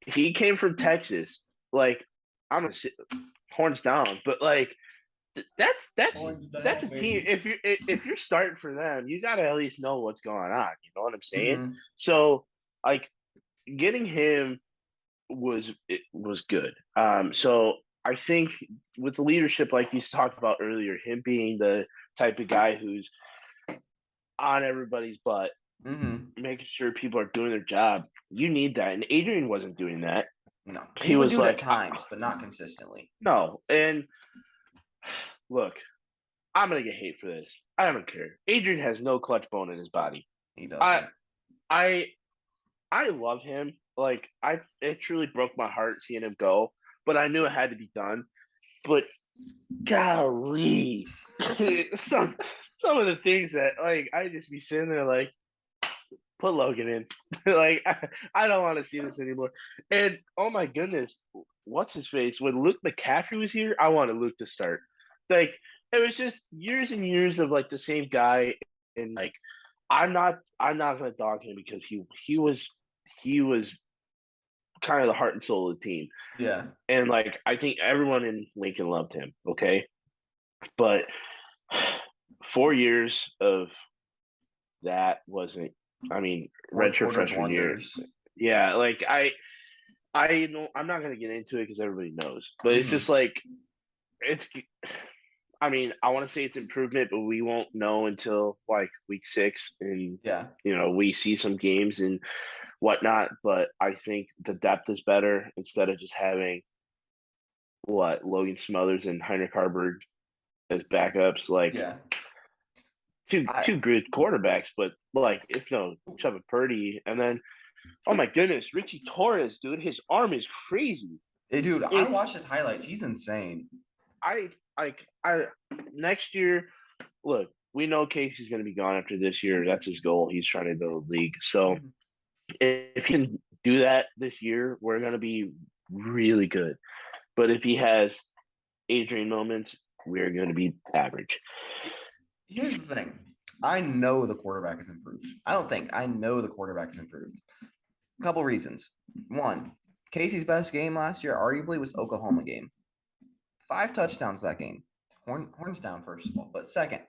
He came from Texas. Like I'm gonna sit horns down, but like that's that's Orange that's down, a team. baby. If you're starting for them, you got to at least know what's going on. You know what I'm saying? Mm-hmm. So like getting him was good. So I think with the leadership, like you talked about earlier, him being the type of guy who's on everybody's butt, Mm-hmm. making sure people are doing their job. You need that, and Adrian wasn't doing that. No, he He would was do it at like, times, but not consistently. no. And look, I'm gonna get hate for this. I don't care. Adrian has no clutch bone in his body. He I doesn't. I I love him. Like it truly broke my heart seeing him go, but I knew it had to be done. But golly, some some of the things that like I just be sitting there like put Logan in. Like I don't want to see this anymore. And oh my goodness, what's his face? When Luke McCaffrey was here, I wanted Luke to start. Like it was just years and years of like the same guy, and like I'm not gonna dog him because he was kind of the heart and soul of the team. Yeah. And like I think everyone in Lincoln loved him. Okay, but 4 years of that wasn't. I mean, Fourth redshirt quarter freshman year. blunders. Yeah, like I know I'm not gonna get into it because everybody knows, but it's just Mm-hmm. like it's. I mean, I want to say it's improvement, but we won't know until like week 6, and Yeah. we see some games and whatnot. But I think the depth is better instead of just having Logan Smothers and Heinrich Harburg as backups. Like Yeah. two I good quarterbacks, but like it's no Chuba Purdy. And then oh my goodness, Richie Torres, dude, his arm is crazy. dude, I It's watched his highlights. He's insane. I next year, look, we know Casey's going to be gone after this year. That's his goal. He's trying to build a league. So Mhm. if he can do that this year, we're going to be really good. But if he has Adrian moments, we're going to be average. Here's the thing. I know the quarterback is improved. I don't think. I know the quarterback is improved. A couple reasons. One, Casey's best game last year arguably was Oklahoma game. 5 touchdowns that game. Horns down, first of all. But second,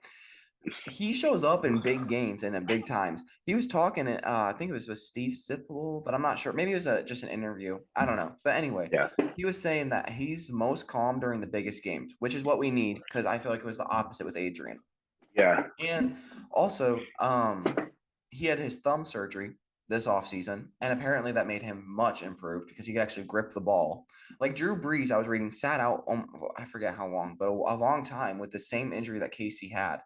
he shows up in big games and in big times. He was talking, I think it was with Steve Sipple, but I'm not sure. Maybe it was just an interview. I don't know. But anyway, Yeah. he was saying that he's most calm during the biggest games, which is what we need because I feel like it was the opposite with Adrian. Yeah. And also, he had his thumb surgery this offseason, and apparently that made him much improved because he could actually grip the ball. Like Drew Brees, I was reading, sat out, I forget how long, but a long time with the same injury that Casey had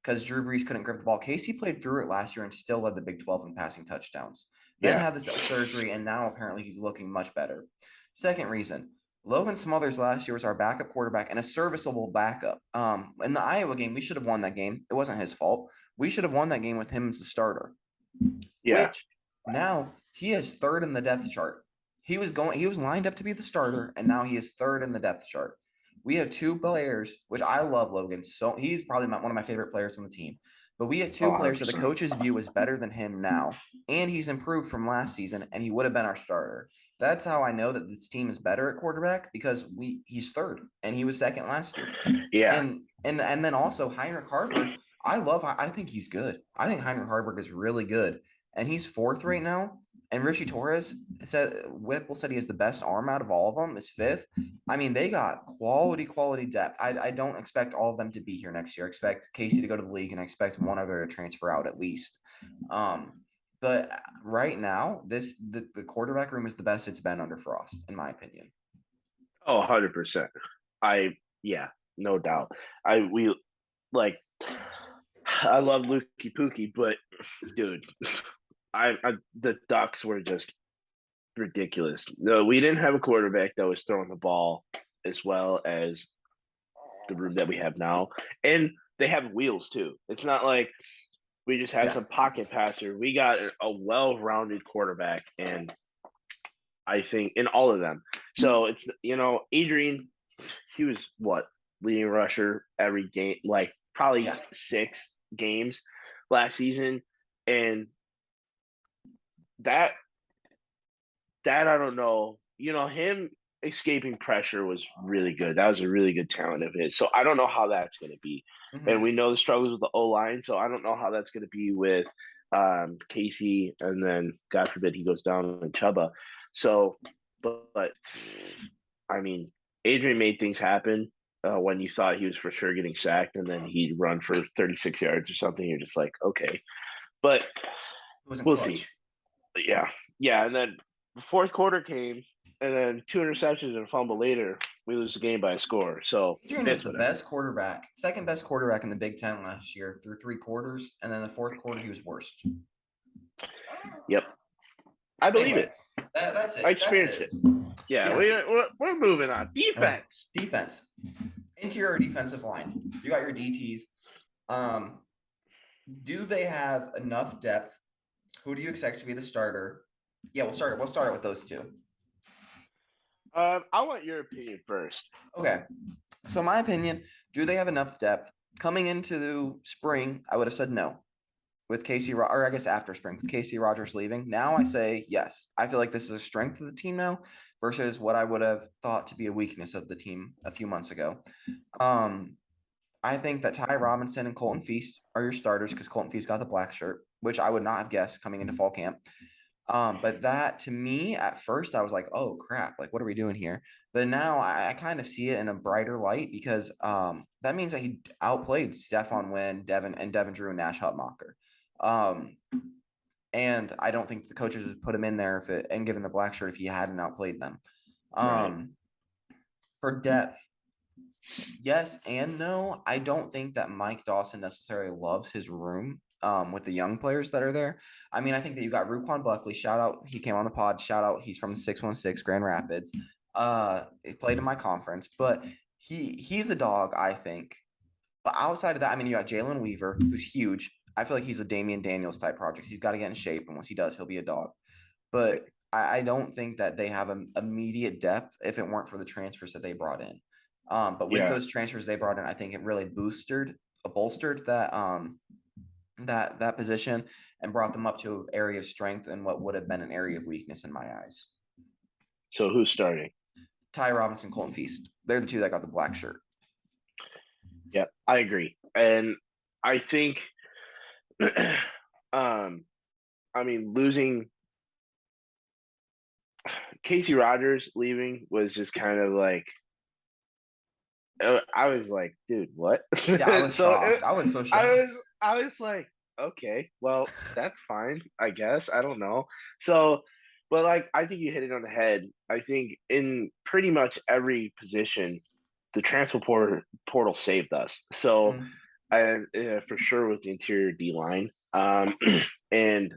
because Drew Brees couldn't grip the ball. Casey played through it last year and still led the Big 12 in passing touchdowns. Then Yeah. had this surgery, and now apparently he's looking much better. Second reason, Logan Smothers last year was our backup quarterback and a serviceable backup. In the Iowa game, we should have won that game. It wasn't his fault. We should have won that game with him as the starter, Yeah. which now he is third in the depth chart. He was lined up to be the starter, and now he is third in the depth chart. We have two players, which I love Logan. So he's probably one of my favorite players on the team. But we have Oh, two players that the 100%. coaches view as better than him now, and he's improved from last season, and he would have been our starter. That's how I know that this team is better at quarterback because he's third and he was second last year. Yeah. And then also Heinrich Haarberg, I think he's good. I think Heinrich Haarberg is really good. And he's fourth right now. And Richie Torres said Whipple said he has the best arm out of all of them, is fifth. I mean, they got quality depth. I don't expect all of them to be here next year. I expect Casey to go to the league and I expect one other to transfer out at least. But right now, the quarterback room is the best it's been under Frost, in my opinion. Oh, 100%. Yeah, no doubt. We like, I love Lukey Pookie, but dude, the Ducks were just ridiculous. No, we didn't have a quarterback that was throwing the ball as well as the room that we have now. And they have wheels too. It's not like we just have Yeah. some pocket passer. We got a well-rounded quarterback, and I think in all of them. So it's Adrian, he was what, leading rusher every game, like probably Yeah. 6 games last season, and that I don't know. Him escaping pressure was really good. That was a really good talent of his. So I don't know how that's going to be. And Mm-hmm. we know the struggles with the O line. So I don't know how that's going to be with Casey, and then God forbid he goes down and Chuba. So, but I mean, Adrian made things happen when you thought he was for sure getting sacked, and then he'd run for 36 yards or something. You're just like, okay, but It wasn't we'll see. clutch. But yeah, and then the fourth quarter came, and then 2 interceptions and a fumble later, we lose the game by a score. So Adrian was it's the whatever. best quarterback, second best quarterback in the Big Ten last year through 3 quarters, and then the fourth quarter he was worst. Yep, I believe Anyway, it. that's I it. That's experienced it. it. Yeah, Yeah. we're moving on. Defense. Defense, interior defensive line. You got your DTs. Um, do they have enough depth? Who do you expect to be the starter? Yeah, we'll start. We'll start it with those two. I want your opinion first. Okay. So my opinion, do they have enough depth? Coming into spring, I would have said no. With or I guess after spring, with Casey Rogers leaving. Now I say yes. I feel like this is a strength of the team now versus what I would have thought to be a weakness of the team a few months ago. Um, I think that Ty Robinson and Colton Feast are your starters because Colton Feast got the black shirt, which I would not have guessed coming into fall camp. But that to me at first I was like, oh crap, like what are we doing here? But now I kind of see it in a brighter light because that means that he outplayed Stephon Wynn, Devin Drew, and Nash Hutmacher. Um, and I don't think the coaches would put him in there and given the black shirt if he hadn't outplayed them. Right. For depth, yes and no. I don't think that Mike Dawson necessarily loves his room with the young players that are there. I mean, I think that you got Ruquan Buckley. Shout out, he came on the pod. Shout out, he's from the 616 Grand Rapids. He played in my conference, but he's a dog, I think. But outside of that, I mean, you got Jalen Weaver, who's huge. I feel like he's a Damian Daniels type project. He's got to get in shape, and once he does, he'll be a dog. But I don't think that they have an immediate depth if it weren't for the transfers that they brought in. But with Yeah. those transfers they brought in, I think it really bolstered that that position and brought them up to an area of strength and what would have been an area of weakness in my eyes. So who's starting? Ty Robinson, Colton Feast. They're the two that got the black shirt. Yeah, I agree. And I think I mean losing Casey Rogers leaving was just kind of like I was like, dude, what? Yeah, I was so shocked. I was so shocked. I was like, okay, well, that's fine, I guess. I don't know. So, but like, I think you hit it on the head. I think in pretty much every position, the portal saved us. So, Mm, and for sure with the interior D line, and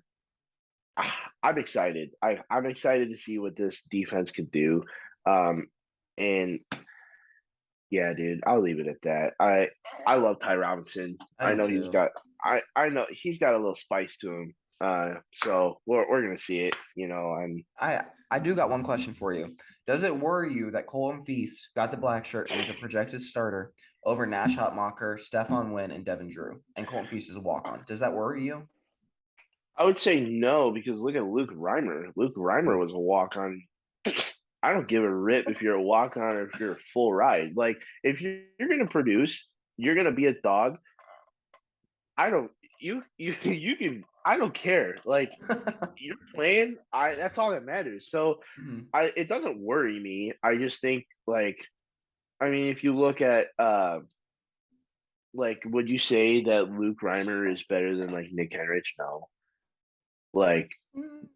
I'm excited. I'm excited to see what this defense could do. And yeah, dude, I'll leave it at that. I love Ty Robinson. I I do know too. I know he's got a little spice to him. So we're gonna see it. I do got one question for you. Does it worry you that Colton Feast got the black shirt and is a projected starter over Nash Hutmacher, Stefan Wynn, and Devin Drew, and Colton Feast is a walk on? Does that worry you? I would say no because look at Luke Reimer. Luke Reimer was a walk on. I don't give a rip if you're a walk on or if you're a full ride. Like if you're gonna produce, you're gonna be a dog. I don't you can I don't care. Like you're playing, I that's all that matters. So Mhm. I it doesn't worry me. I just think like I mean if you look at like would you say that Luke Reimer is better than like Nick Henrich? No. Like Mm,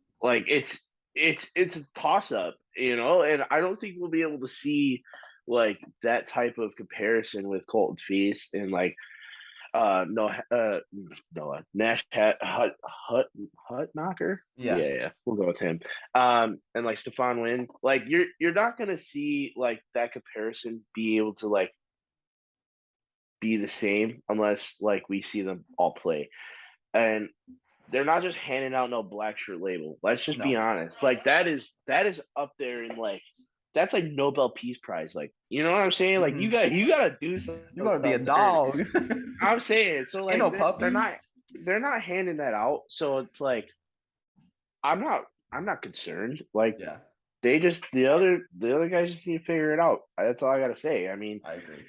it's a toss up, and I don't think we'll be able to see like that type of comparison with Colton Feast and like no Noah Nash Hut knocker. yeah. Yeah, we'll go with him. And like Stefan Wynn, like you're not gonna see like that comparison be able to like be the same unless like we see them all play. And they're not just handing out no black shirt label. Let's just be No. honest. Like that is up there in like that's like Nobel Peace Prize. Like you know what I'm saying? Like Hmm. you gotta do some You gotta be a stuff to earn it. dog. I'm saying so Ain't like no puppies. they're not handing that out. So it's like I'm not I'm not concerned. Like Yeah, the other guys just need to figure it out. That's all I gotta say. I mean, I agree.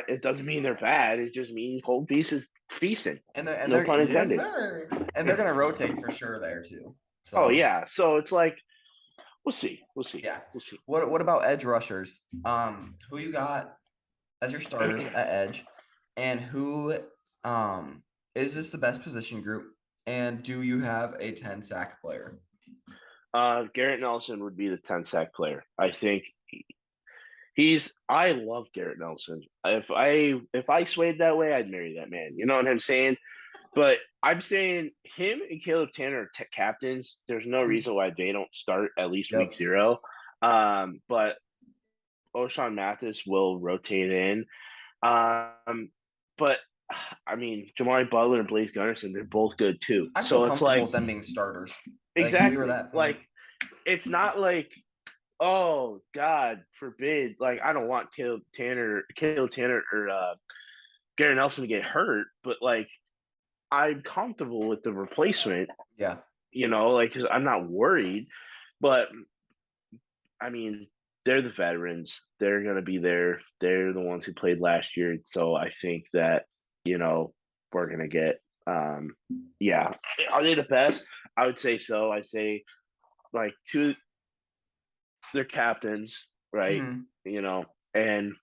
it doesn't mean they're bad. It just means Cold Feast is feasting. And No they're pun yes, intended. sir. And they're gonna rotate for sure there too. Oh So yeah. So it's like we'll see. We'll see. yeah. We'll see. What about edge rushers? Who you got as your starters at edge, and who is this the best position group? And do you have a 10 sack player? Garrett Nelson would be the 10 sack player. I think I love Garrett Nelson. If I swayed that way, I'd marry that man. You know what I'm saying? But I'm saying him and Caleb Tanner are captains. There's no Mm, reason why they don't start at least week yep. 0. But O'Shawn Mathis will rotate in. But I mean, Jamari Butler and Blaze Gunnerson, they're both good too. I feel So it's comfortable like with them being starters. Like we were exactly that point. like it's not like oh God forbid, like I don't want Caleb Tanner or Gary Nelson to get hurt, but like I'm comfortable with the replacement, Yeah. like 'cause I'm not worried. But I mean, they're the veterans. They're gonna be there. They're the ones who played last year. So I think that, we're gonna get yeah. Are they the best? I would say so. I say like two they're captains, right? Hmm. And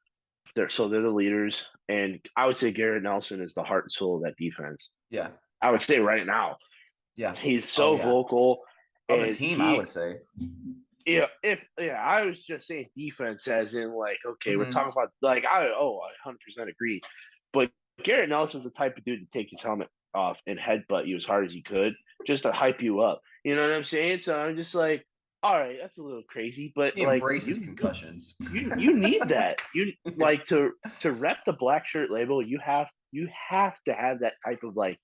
they're the leaders. And I would say Garrett Nelson is the heart and soul of that defense. Yeah. I would say right now. Yeah. He's Oh so yeah. vocal Of the and team, I would he say. I was just saying defense as in like, okay, we're Hmm. talking about like I 100% agree. But Garrett Nelson's the type of dude to take his helmet off and headbutt you as hard as he could just to hype you up. You know what I'm saying? So I'm just like all right, that's a little crazy, but He like embraces concussions. you need that. You like to rep the black shirt label. You have to have that type of like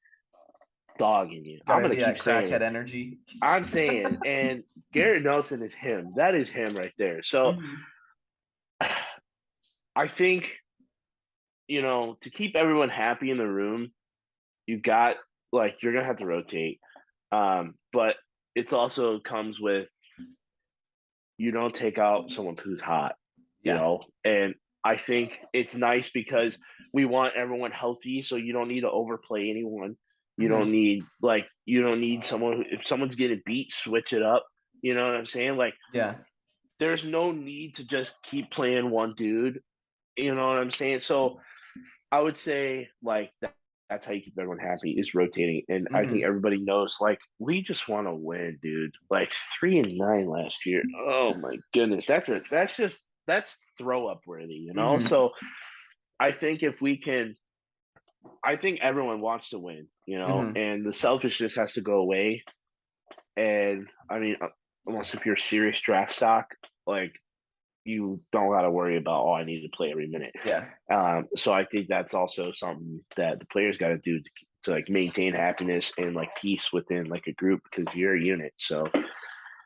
dog in you. I'm Gotta gonna be keep that saying crackhead it. energy. I'm saying, and Garrett Nelson is him. That is him right there. So Mhm. I think to keep everyone happy in the room, you got like you're gonna have to rotate. But it's also comes with you don't take out someone who's hot, Yeah. and I think it's nice because we want everyone healthy, so you don't need to overplay anyone. Hmm. You don't need someone if someone's getting beat, switch it up. You know what I'm saying? Like Yeah. there's no need to just keep playing one dude. You know what I'm saying? So I would say like that's how you keep everyone happy is rotating. And I think Hmm. everybody knows like we just want to win, dude. Like 3-9 last year. Oh my goodness. That's throw up worthy. Hmm. So I think if we can I think everyone wants to win, Hmm. and the selfishness has to go away. And I mean, unless if you're serious draft stock, like you don't got to worry about, oh, I need to play every minute. Yeah. So I think that's also something that the players got to do to like maintain happiness and like peace within like a group because you're a unit. So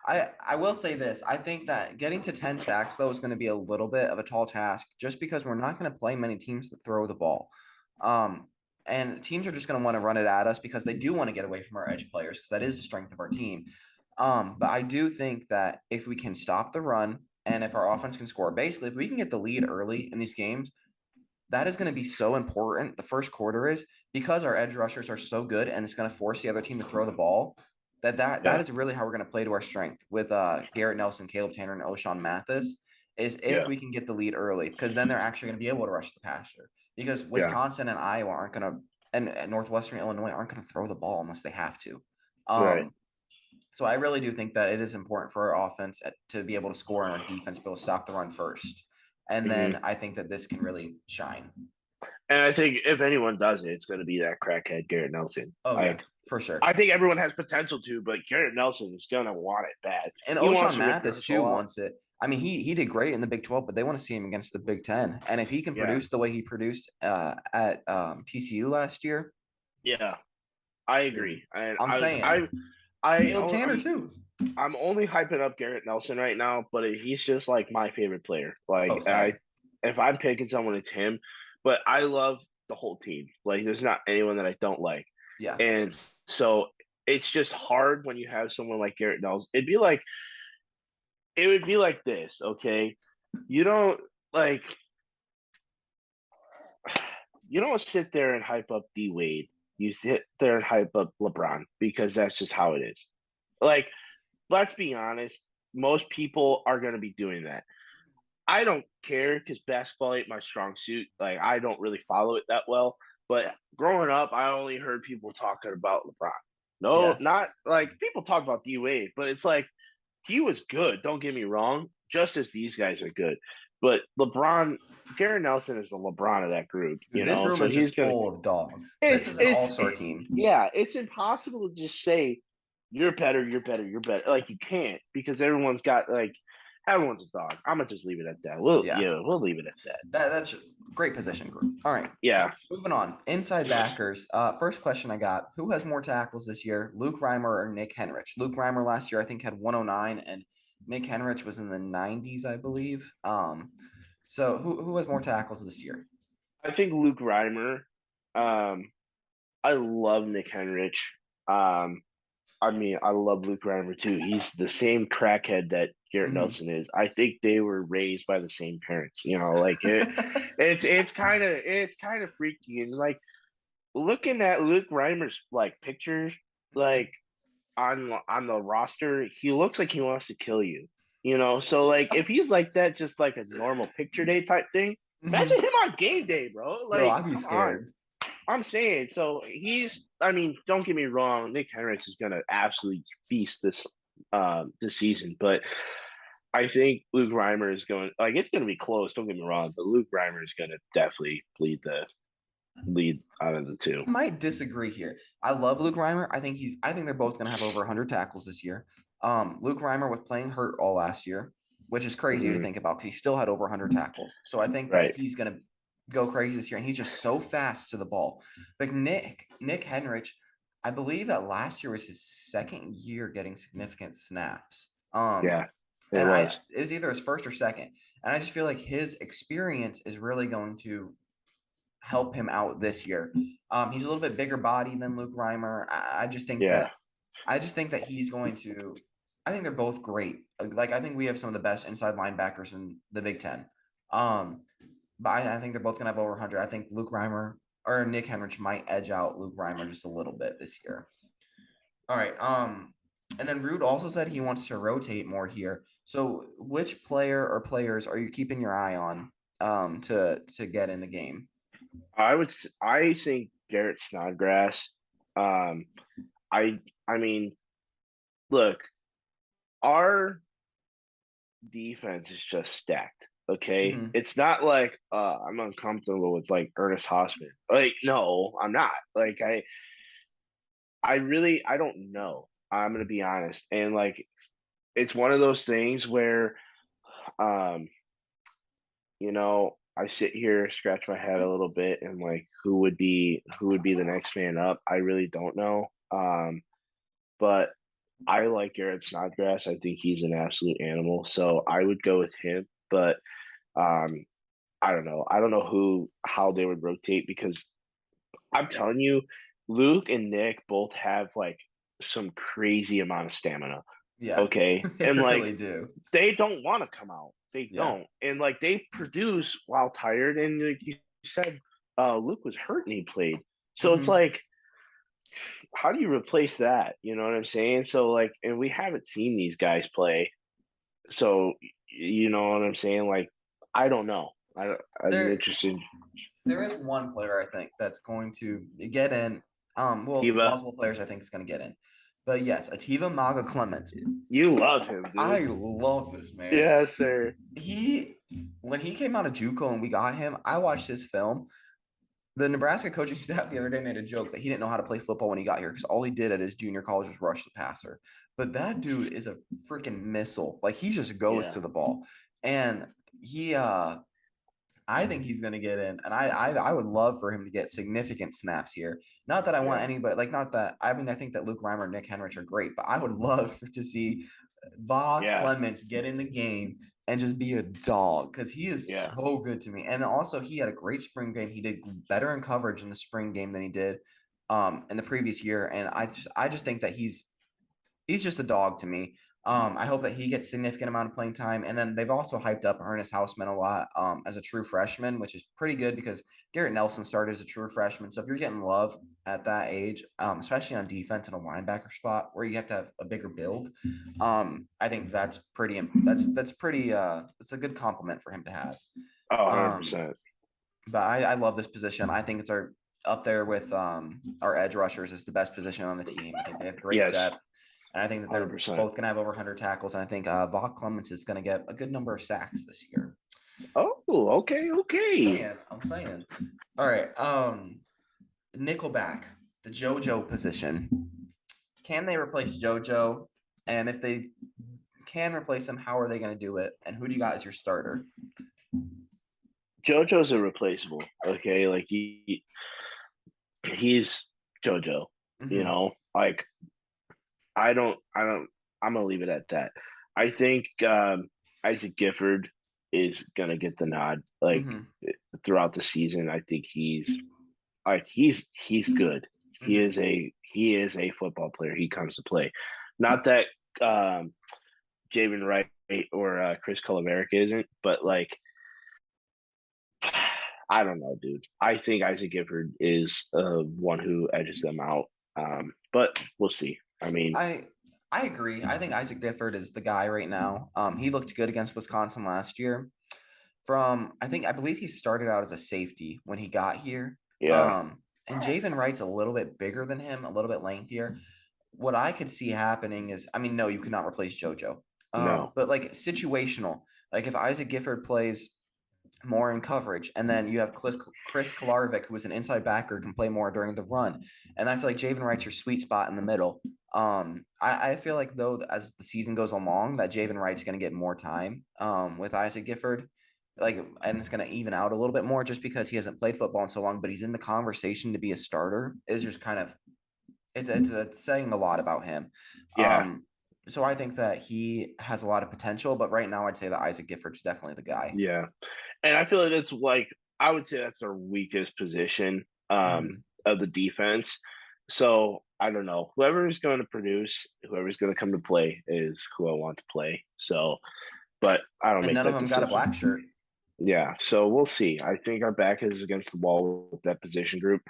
I will say this. I think that getting to 10 sacks, though, is going to be a little bit of a tall task just because we're not going to play many teams that throw the ball. Um, and teams are just going to want to run it at us because they do want to get away from our edge players because that is the strength of our team. But I do think that if we can stop the run and if our offense can score, basically, if we can get the lead early in these games, that is going to be so important. The first quarter is because our edge rushers are so good and it's going to force the other team to throw the ball. That yeah, is really how we're going to play to our strength with Garrett Nelson, Caleb Tanner, and O'Shawn Mathis. Is if yeah, we can get the lead early, because then they're actually going to be able to rush the passer. Because yeah, Wisconsin and Iowa aren't going to, and Northwestern Illinois aren't going to throw the ball unless they have to. right. So I really do think that it is important for our offense to be able to score and our defense be able to stop the run first. And Hmm. then I think that this can really shine. And I think if anyone does it, it's going to be that crackhead Garrett Nelson. Oh yeah, Like for sure. I think everyone has potential to, but Garrett Nelson is going to want it bad. And He wants O'Shawn to rip Mathis your too soul out. wants it. I mean, he did great in the Big 12, but they want to see him against the Big 10. And if he can Yeah, produce the way he produced at TCU last year, yeah, I I mean, agree. And I'm saying Caleb Tanner I'm too. I'm only hyping up Garrett Nelson right now, but he's just like my favorite player. Oh, Like same. if I'm picking someone, it's him. But I love the whole team. Like there's not anyone that I don't like, Yeah. and so it's just hard when you have someone like Garrett Nelson. It would be like this, okay? You don't like you don't sit there and hype up D Wade. You sit there and hype up LeBron because that's just how it is. Like, let's be honest, most people are going to be doing that. I don't care because basketball ain't my strong suit. Like, I don't really follow it that well. But growing up, I only heard people talking about LeBron. No, Yeah. not like people talk about D Wade, but it's like he was good. Don't get me wrong, just as these guys are good. But LeBron, Gary Nelson is the LeBron of that group, Dude, this room So is he's just gonna. full of dogs. This is It's an it's all-star team. yeah, it's impossible to just say you're better, you're better, you're better. Like you can't because everyone's a dog. I'm gonna just leave it at that. Yeah. We'll leave it at that. That's great position group. All right. Yeah, Moving on. Inside backers. First question I got. Who has more tackles this year? Luke Reimer or Nick Henrich? Luke Reimer last year I think had 109 and Nick Henrich was in the 90s, I believe. So who has more tackles this year? I think Luke Reimer. Um, I love Nick Henrich. Um, I mean, I love Luke Reimer too. He's the same crackhead that Garrett Hmm. Nelson is. I think they were raised by the same parents. Like it's kind of freaky and like looking at Luke Reimer's like pictures, like on the roster, he looks like he wants to kill you. So like if he's like that, just like a normal picture day type thing. Imagine him on game day, bro. Yo, Like, I'd be come on. scared. I'm saying so. I mean, don't get me wrong. Nick Henrich is gonna absolutely feast this season, but I think Luke Reimer is going like it's gonna be close. Don't get me wrong, but Luke Reimer is gonna definitely lead out of the I two. might disagree here. I love Luke Reimer. I think they're both going to have over 100 tackles this year. Luke Reimer was playing hurt all last year, which is crazy to Hmm. think about because he still had over 100 tackles. So I think that Right. he's going to go crazy this year, and he's just so fast to the ball. But Nick Henrich, I believe that last year was his second year getting significant snaps. Yeah, it And was. it was either his first or second, and I just feel like his experience is really going to help him out this year. He's a little bit bigger body than Luke Reimer. Yeah. I just think that he's going to. I think they're both great. Like I think we have some of the best inside linebackers in the Big Ten. Um, but I think they're both gonna have over 100. I think Luke Reimer or Nick Henrich might edge out Luke Reimer just a little bit this year. All right. And then Rude also said he wants to rotate more here. So which player or players are you keeping your eye on to get in the game? I think Garrett Snodgrass. Um, I I mean, look, our defense is just stacked. Okay, Mm-hmm. it's not like I'm uncomfortable with like Ernest Hausman. Like, no, I'm not. Like, I don't know. I'm gonna be honest, and like, it's one of those things where, um, I sit here, scratch my head a little bit, and like, who would be the next man up? I really don't know. But I like Garrett Snodgrass. I think he's an absolute animal, so I would go with him. But um, I don't know. I don't know how they would rotate because I'm telling you, Luke and Nick both have like some crazy amount of stamina. Yeah, Okay, they and really like do. they don't want to come out. They Yeah. don't, and like they produce while tired. And like you said, Luke was hurt and he played. So it's Mm-hmm. like, how do you replace that? You know what I'm saying? So like, and we haven't seen these guys play. So you know what I'm saying? Like, I don't know. I'm There interested. there is one player I think that's going to get in. Well, Tiva, multiple players I think is going to get in. But yes, Ativa Maga Clement. you love him, I dude. love this man. Yes, sir. He when he came out of JUCO and we got him, I watched his film. The Nebraska coaching staff the other day made a joke that he didn't know how to play football when he got here because all he did at his junior college was rush the passer. But that dude is a freaking missile. Like he just goes Yeah, to the ball. And he I think he's going to get in, and I would love for him to get significant snaps here. Not that I want yeah, anybody like not that I mean I think that Luke Reimer and Nick Henrich are great, but I would love to see Va yeah, Clements get in the game and just be a dog because he is yeah, so good to me. And also he had a great spring game. He did better in coverage in the spring game than he did in the previous year. And I just think that he's just a dog to me. I hope that he gets significant amount of playing time. And then they've also hyped up Ernest Hausman a lot as a true freshman, which is pretty good because Garrett Nelson started as a true freshman. So if you're getting love at that age, especially on defense in a linebacker spot where you have to have a bigger build, I think that's pretty it's a good compliment for him to have. oh, Um, 100%. but I love this position. I think it's our up there with our edge rushers is the best position on the team. I think they have great Yes, depth. And I think that they're 100%. both going to have over 100 tackles. And I think Vaughn Clements is going to get a good number of sacks this year. Oh, okay, okay. I'm saying. All right. Nickelback, the JoJo position. Can they replace JoJo? And if they can replace him, how are they going to do it? And who do you got as your starter? JoJo's irreplaceable. Okay, like he's JoJo. Mm-hmm. Like I don't. I'm gonna leave it at that. I think Isaac Gifford is gonna get the nod. Like Mm-hmm. throughout the season, I think he's good. He Mm-hmm. is a football player. He comes to play. Not that um, Javen Wright or Chris Colaveric isn't, but like I don't know, dude. I think Isaac Gifford is one who edges them out. But we'll see. I mean, I I agree. I think Isaac Gifford is the guy right now. He looked good against Wisconsin last year. I believe he started out as a safety when he got here. yeah, And Javen Wright's a little bit bigger than him, a little bit lengthier. What I could see happening is, I mean, no, you cannot replace JoJo. no, But like situational, like if Isaac Gifford plays more in coverage. And then you have Chris Kolarovic, who is an inside backer, can play more during the run. And I feel like Javen Wright's your sweet spot in the middle. I feel like though as the season goes along, that Javen Wright's going to get more time with Isaac Gifford, like, and it's going to even out a little bit more just because he hasn't played football in so long, but he's in the conversation to be a starter. Is just kind of it's saying a lot about him. Yeah, So I think that he has a lot of potential, but right now I'd say that Isaac Gifford's definitely the guy. yeah. And I feel like it's like I would say that's our weakest position Mhm. of the defense. So I don't know. Whoever is going to produce, whoever's going to come to play is who I want to play. So, but I don't And make none of that them got a decision. black shirt. Yeah, so we'll see. I think our back is against the wall with that position group.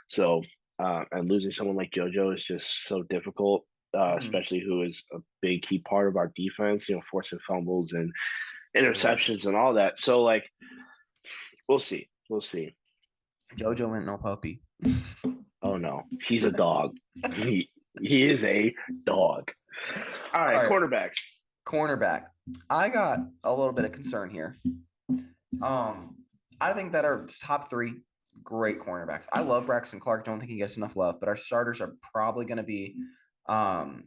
So, and losing someone like JoJo is just so difficult, Mhm. especially who is a big key part of our defense, forcing fumbles and The worst. interceptions and all that. So, like, we'll see. We'll see. JoJo went no puppy. Oh no, he's a dog. He is a dog. All All right, right, quarterbacks. cornerback. I got a little bit of concern here. Um, I think that our top three great cornerbacks. I love Braxton Clark. Don't think he gets enough love, but our starters are probably going to be um,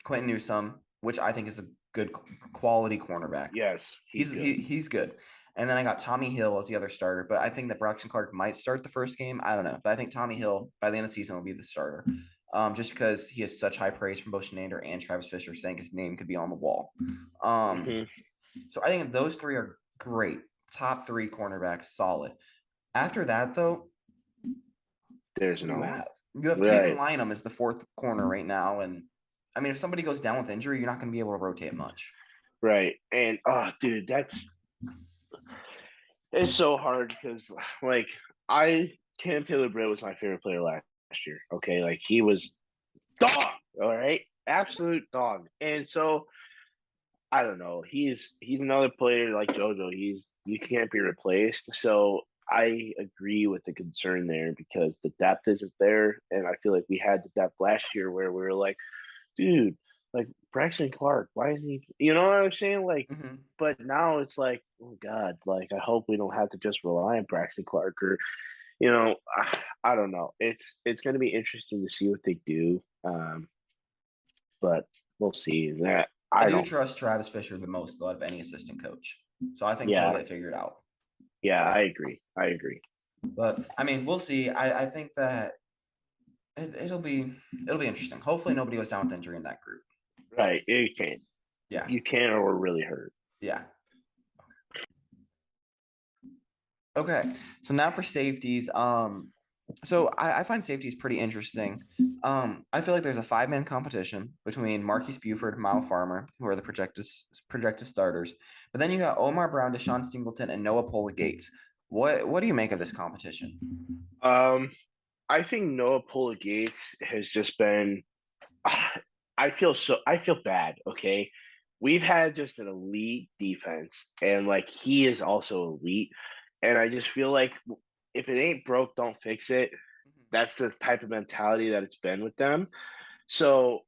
Quentin Newsome, which I think is a good quality cornerback. Yes, he's He's good. he's good. And then I got Tommy Hill as the other starter, but I think that Braxton Clark might start the first game. I don't know, but I think Tommy Hill by the end of the season will be the starter, just because he has such high praise from both Shenander and Travis Fisher, saying his name could be on the wall. Um, Hmm. so I think those three are great, top three cornerbacks, solid. After that, though, There's who do no you one. have? You have Taven Right, Lynham as the fourth corner right now, and I mean, if somebody goes down with injury, you're not going to be able to rotate much. right. And oh, dude, that's it's so hard because like I Cam Taylor Britt was my favorite player last year. Okay, like he was dog. All right, absolute dog. And so I don't know. He's another player like JoJo. You can't be replaced. So I agree with the concern there because the depth isn't there, and I feel like we had the depth last year where we were like, dude, like Braxton Clark, why isn't he? You know what I'm saying? Like, Mm-hmm. but now it's like, oh God, like I hope we don't have to just rely on Braxton Clark or I don't know. It's going to be interesting to see what they do, but we'll see. That I I do don't. trust Travis Fisher the most, though, out of any assistant coach. So I think he'll Yeah, get it figured out. yeah, I agree. I agree. But I mean, we'll see. I think that it'll be interesting. Hopefully, nobody goes down with injury in that group. Right, you can't. Yeah, You can't, or we're really hurt. yeah. Okay, so now for safeties. So I find safeties pretty interesting. I feel like there's a five-man competition between Marquise Buford, Mile Farmer, who are the projected starters. But then you got Omar Brown, Deshaun Singleton, and Noah Pola Gates. What do you make of this competition? Um, I think Noah Pula Gates has just been. I feel bad. Okay, we've had just an elite defense, and like he is also elite, and I just feel like if it ain't broke, don't fix it. That's the type of mentality that it's been with them. So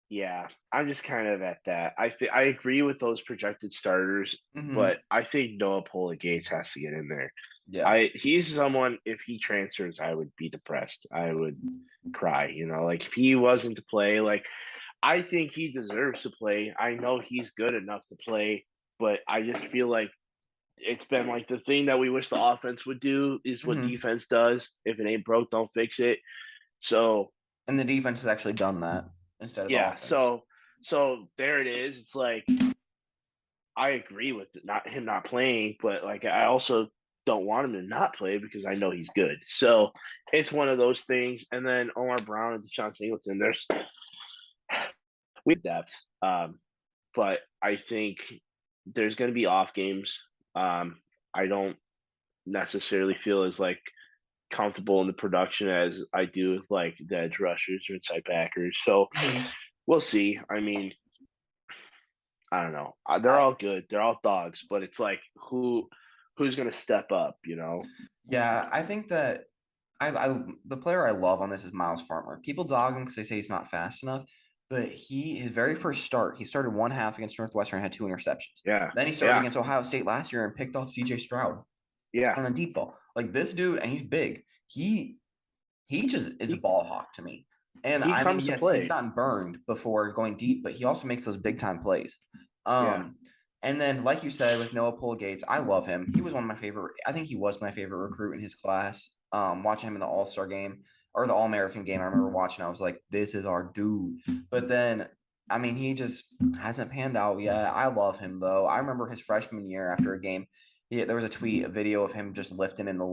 yeah, I'm just kind of at that. I agree with those projected starters, Mm-hmm. but I think Noah Pola Gates has to get in there. Yeah. I He's someone if he transfers, I would be depressed. I would cry. Like if he wasn't to play, like I think he deserves to play. I know he's good enough to play, but I just feel like it's been like the thing that we wish the offense would do is what Mm-hmm. defense does. If it ain't broke, don't fix it. So And the defense has actually done that instead of the yeah, offense. so there it is. It's like I agree with not him not playing, but like I also don't want him to not play because I know he's good. So it's one of those things. And then Omar Brown and Deshaun Singleton, there's we have depth, but I think there's going to be off games. I don't necessarily feel as like comfortable in the production as I do with like the edge rushers or inside backers. So Mm-hmm. we'll see. I mean, I don't know. They're I all good. They're all dogs, but it's like who's going to step up? Yeah, I think that I the player I love on this is Miles Farmer. People dog him because they say he's not fast enough, but his very first start, he started one half against Northwestern and had two interceptions. Yeah. Then he started Yeah. against Ohio State last year and picked off CJ Stroud. Yeah. on a deep ball. Like this dude, and he's big. He just is a He ball hawk to me. And he I mean, comes to yes, he's play. gotten burned before going deep, but he also makes those big time plays. Yeah. Um, and then, like you said, with Noah Gates, I love him. He was one of my favorite. I think he was my favorite recruit in his class. Watching him in the All Star game or the All American game, I remember watching. I was like, "This is our dude." But then, I mean, he just hasn't panned out yet. I love him though. I remember his freshman year after a game. There was a tweet, a video of him just lifting in the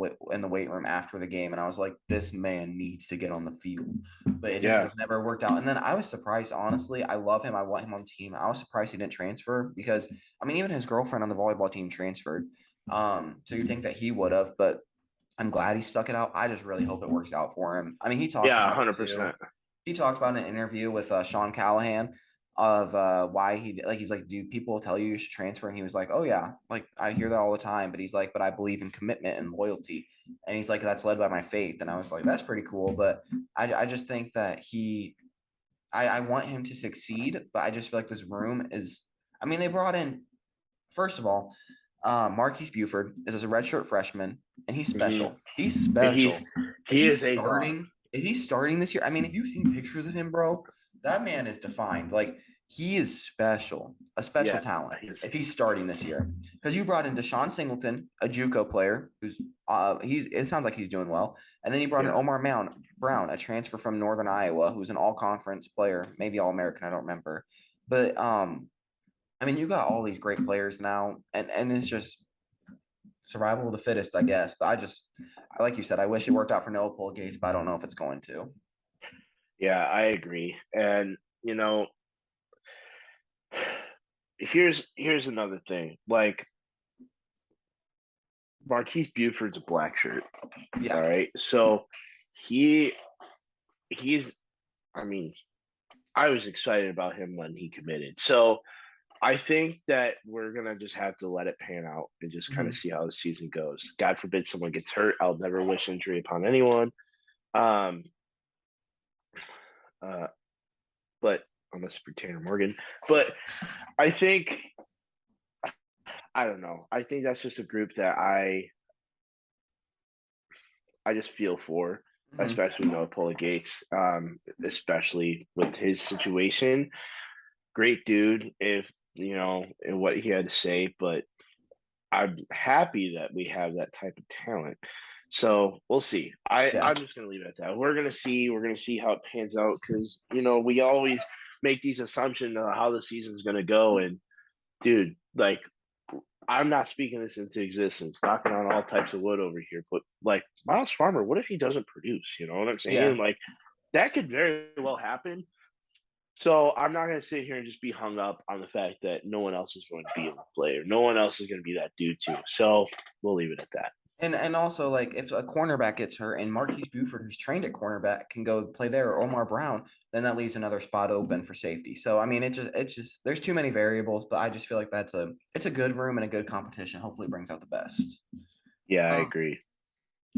weight room after the game, and I was like, "This man needs to get on the field," but it just Yeah. has never worked out. And then I was surprised, honestly. I love him. I want him on the team. I was surprised he didn't transfer because, I mean, even his girlfriend on the volleyball team transferred. So you think that he would have, but I'm glad he stuck it out. I just really hope it works out for him. I mean, he talked Yeah, about it too. 100%. He talked about an interview with Sean Callahan of why he like he's like, dude, people tell you should transfer, and he was like, oh yeah, like I hear that all the time, but he's like, but I believe in commitment and loyalty, and he's like, that's led by my faith, and I was like, that's pretty cool, but I just think that I want him to succeed, but I just feel like this room is. I mean, they brought in first of all, Marquise Buford is a redshirt freshman, and he's Hmm. special. He's And special. If he he's is a dog. starting, if he's starting this year, I mean, if you've seen pictures of him, bro, that man is defined. Like he is special, a special Yeah, talent. he's If he's starting this year, because you brought in Deshaun Singleton, a JUCO player, who's he's it sounds like he's doing well, and then you brought in yeah. Omar Brown, a transfer from Northern Iowa, who's an All Conference player, maybe All American, I don't remember, but I mean, you got all these great players now, and it's just survival of the fittest, I guess. But like you said, I wish it worked out for Noah Gates, but I don't know if it's going to. Yeah, I agree. And here's another thing. Like Marquise Buford's a black shirt. All Yeah, right. So he he's I mean, I was excited about him when he committed. So I think that we're gonna just have to let it pan out and just kind of hmm see how the season goes. God forbid someone gets hurt. I'll never wish injury upon anyone. Um, uh, but unless it's Tanner Morgan. But I think I don't know. I think that's just a group that I just feel for, hmm especially Noah Gates, especially with his situation. Great dude, if and what he had to say, but I'm happy that we have that type of talent. So we'll see. yeah, I'm just gonna leave it at that. We're gonna see. We're gonna see how it pans out because we always make these assumptions of how the season's gonna go. And dude, like I'm not speaking this into existence, knocking on all types of wood over here. But like Miles Farmer, what if he doesn't produce? You know what I'm saying? yeah. Like that could very well happen. So I'm not going to sit here and just be hung up on the fact that no one else is going to be in the play or no one else is going to be that dude too. So we'll leave it at that. And also like if a cornerback gets hurt and Marquise Buford, who's trained at cornerback, can go play there, or Omar Brown, then that leaves another spot open for safety. So I mean, it's just there's too many variables, but I just feel like it's a good room and a good competition. Hopefully, it brings out the best. Yeah, I Um, agree.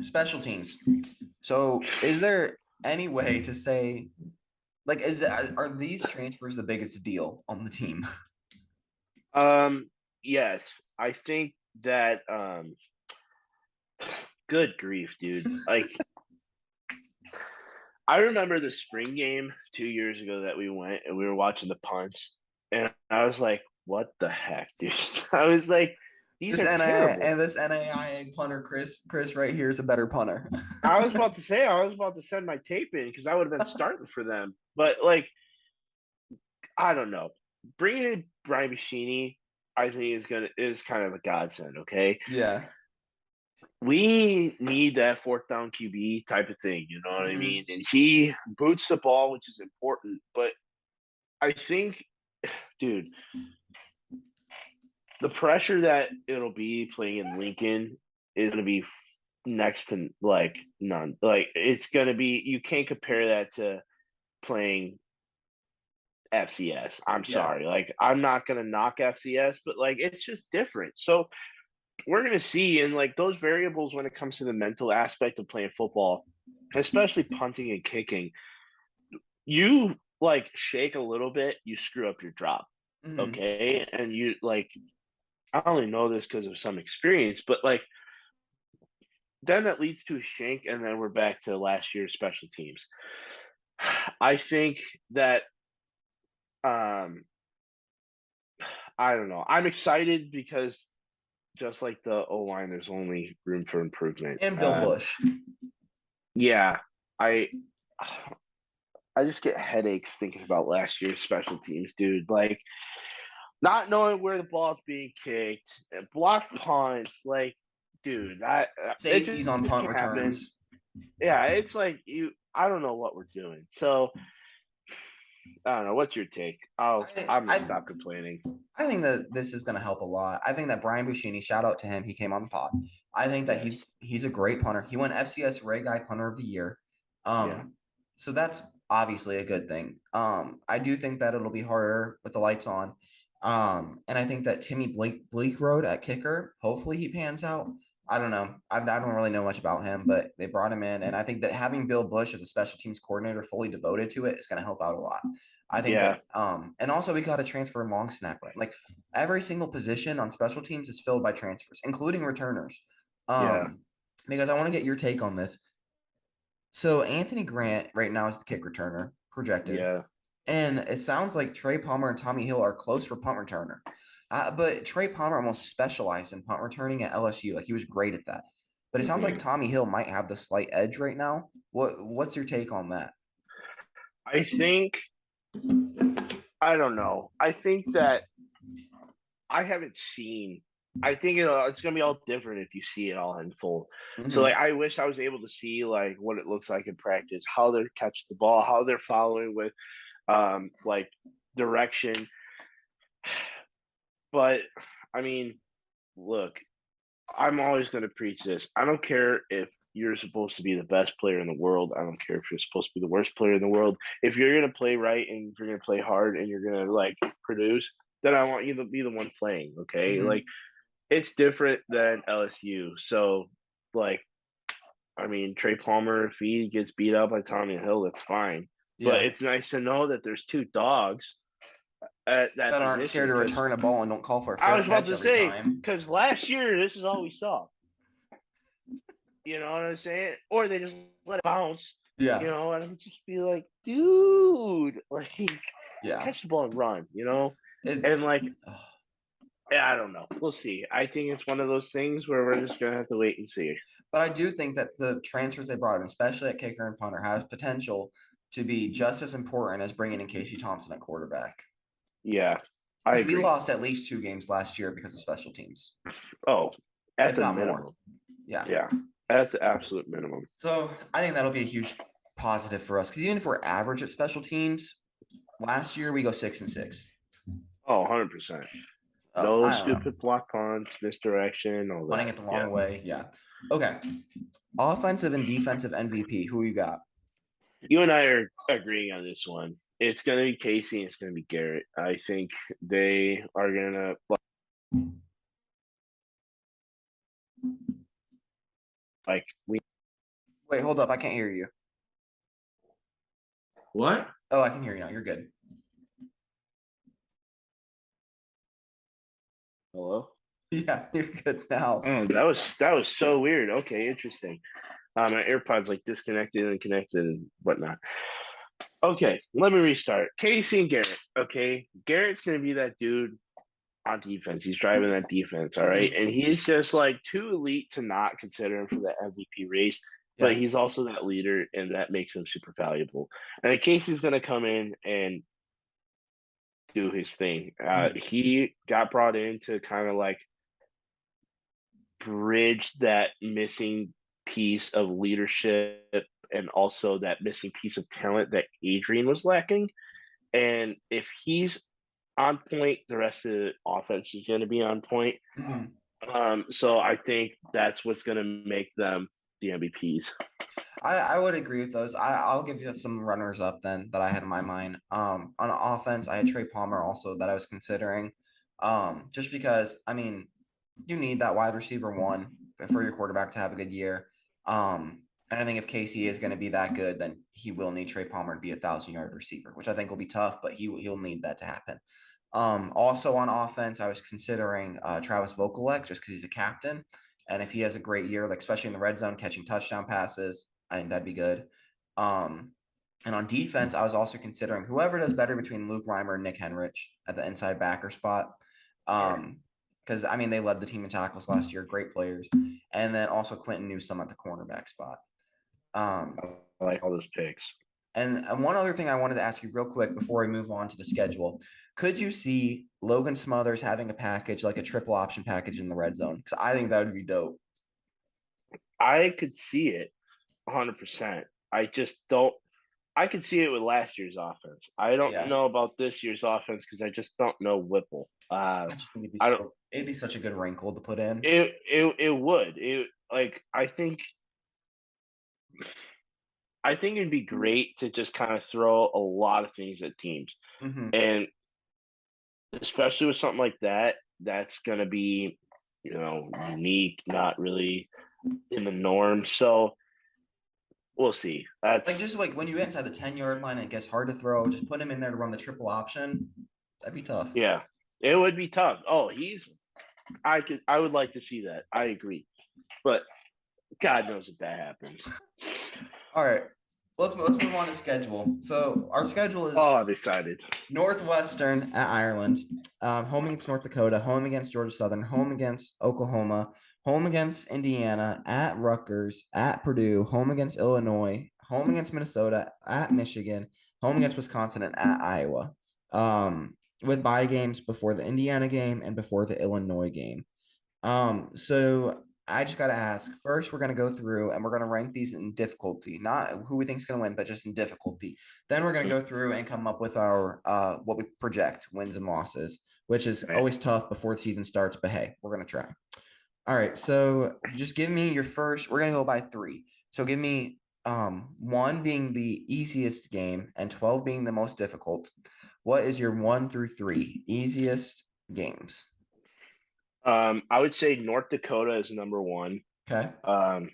Special teams. So, is there any way to say like are these transfers the biggest deal on the team? Yes, I think that good grief, dude. Like I remember the spring game 2 years ago that we went and we were watching the punts, and I was like, "What the heck, dude?" I was like, "These This are NAI terrible." and this NAIA punter Chris right here is a better punter. I was about to send my tape in because I would have been starting for them, but like, I don't know. Bringing in Brian Buccini, I think is kind of a godsend. Okay, Yeah. we need that fourth down QB type of thing. You know what I mean? hmm And he boots the ball, which is important. But I think, dude, the pressure that it'll be playing in Lincoln is going to be next to like none. Like it's going to be you can't compare that to playing FCS. I'm Yeah. sorry. Like I'm not going to knock FCS, but like it's just different. So we're going to see and like those variables when it comes to the mental aspect of playing football, especially punting and kicking. You like shake a little bit, you screw up your drop. hmm Okay? And you like I only know this because of some experience, but like then that leads to a shank, and then we're back to last year's special teams. I think that um I don't know. I'm excited because just like the O line, there's only room for improvement. And Bill Bush. Yeah, I I just get headaches thinking about last year's special teams, dude. Like not knowing where the ball's being kicked, blocked punts, like, dude, that it Safeties on just punt can't happen. returns. Yeah, it's like you. I don't know what we're doing. So I don't know. What's your take? I, I'm gonna I stop complaining. I think that this is going to help a lot. I think that Brian Buccini, shout out to him, he came on the pod. I think that Yes. he's a great punter. He won FCS Ray Guy Punter of the Year. Yeah. So that's obviously a good thing. I do think that it'll be harder with the lights on. And I think that Timmy Bleak Road at kicker, hopefully he pans out. I don't know. I don't really know much about him, but they brought him in, and I think that having Bill Bush as a special teams coordinator fully devoted to it is going to help out a lot. I think Yeah. that, and also we got to transfer long snapper. Like every single position on special teams is filled by transfers, including returners. Yeah. Because I want to get your take on this. So Anthony Grant right now is the kick returner projected, Yeah. and it sounds like Trey Palmer and Tommy Hill are close for punt returner. But Trey Palmer almost specialized in punt returning at LSU. Like he was great at that. But it sounds like Hmm. Tommy Hill might have the slight edge right now. What's your take on that? I think I don't know. I think that I haven't seen. I think it's gonna be all different if you see it all in full. So like, Mm-hmm. I wish I was able to see like what it looks like in practice, how they're catching the ball, how they're following with like direction. But I mean, look, I'm always going to preach this. I don't care if you're supposed to be the best player in the world. I don't care if you're supposed to be the worst player in the world. If you're going to play right and if you're going to play hard and you're going to like produce, then I want you to be the one playing. Okay. Mm-hmm. Like it's different than LSU. So, like, I mean, Trey Palmer, if he gets beat up by Tommy Hill, that's fine. But Yeah. it's nice to know that there's two dogs at that That aren't position scared to because return a ball and don't call for a I fair was about catch to every say, time. because last year, this is all we saw. You know what I'm saying? Or they just let it bounce, Yeah. and it would just be like, dude, like Yeah. catch the ball and run, It's And like, I don't know. We'll see. I think it's one of those things where we're just gonna have to wait and see. but I do think that the transfers they brought in, especially at kicker and punter, has potential to be just as important as bringing in Casey Thompson at quarterback. Yeah, I Because we agree. lost at least 2 games last year because of special teams, Oh, at if the not more. minimum. Yeah. Yeah, at the absolute minimum. So I think that'll be a huge positive for us because even if we're average at special teams, last year we go 6-6. Oh, 100%. No I don't know. stupid block punts, misdirection, all Running that. it the Yeah. wrong way. Yeah. Okay. Offensive and defensive MVP. Who you got? You and I are agreeing on this one. It's going to be Casey and it's going to be Garrett. I think they are going to like we. Wait, hold up. I can't hear you. What? Oh, I can hear you now. You're good. Hello? Yeah, you're good now. Oh, that was so weird. Okay, interesting. My AirPods like disconnected and connected and whatnot. Okay, let me restart. Casey and Garrett. Okay, Garrett's gonna be that dude on defense. He's driving that defense. All right, Mhm. and he's just like too elite to not consider him for the MVP race. But Yeah. he's also that leader, and that makes him super valuable. And then Casey's gonna come in and do his thing. Mhm. He got brought in to kind of like bridge that missing piece of leadership and also that missing piece of talent that Adrian was lacking. And if he's on point, the rest of the offense is going to be on point. Mhm. So I think that's what's going to make them the MVPs. I would agree with those. I'll give you some runners up then that I had in my mind. On offense, I had Trey Palmer also that I was considering. Just because I mean, you need that wide receiver one for your quarterback to have a good year. And I think if Casey is going to be that good, then he will need Trey Palmer to be 1,000-yard receiver, which I think will be tough, but he'll need that to happen. Also on offense, I was considering Travis Vokalek just because he's a captain. And if he has a great year, like especially in the red zone, catching touchdown passes, I think that'd be good. And on defense, I was also considering whoever does better between Luke Reimer and Nick Henrich at the inside backer spot. Sure. Because I mean they led the team in tackles last year, great players, and then also Quentin Newsome at the cornerback spot. Um, I like all those picks. and one other thing I wanted to ask you real quick before we move on to the schedule. Could you see Logan Smothers having a package like a triple option package in the red zone? Because I think that would be dope. I could see it 100%. I just don't. I could see it with last year's offense. I don't Yeah. know about this year's offense because I just don't know Whipple. I just think I don't. it'd be such a good wrinkle to put in. It would. I think it'd be great to just kind of throw a lot of things at teams, Mm-hmm. and especially with something like that, that's gonna be unique, not really in the norm. So we'll see. Like That's just like when you get inside the 10-yard line, it gets hard to throw. Just put him in there to run the triple option. That'd be tough. Yeah, it would be tough. Oh, I would like to see that. I agree, but God knows if that happens. All right. Let's move on to schedule. So our schedule is Oh, I'm excited. Northwestern at Ireland, home against North Dakota, home against Georgia Southern, home against Oklahoma, home against Indiana, at Rutgers, at Purdue, home against Illinois, home against Minnesota, at Michigan, home against Wisconsin, and at Iowa. With bye games before the Indiana game and before the Illinois game. So I just gotta ask. First, we're gonna go through and we're gonna rank these in difficulty, not who we think is gonna win, but just in difficulty. Then we're gonna go through and come up with our what we project wins and losses, which is Right. always tough before the season starts. But hey, we're gonna try. All right. So just give me your first. We're gonna go by three. So give me one being the easiest game and 12 being the most difficult. What is your 1 through 3 easiest games? I would say North Dakota is number one. Okay. Um,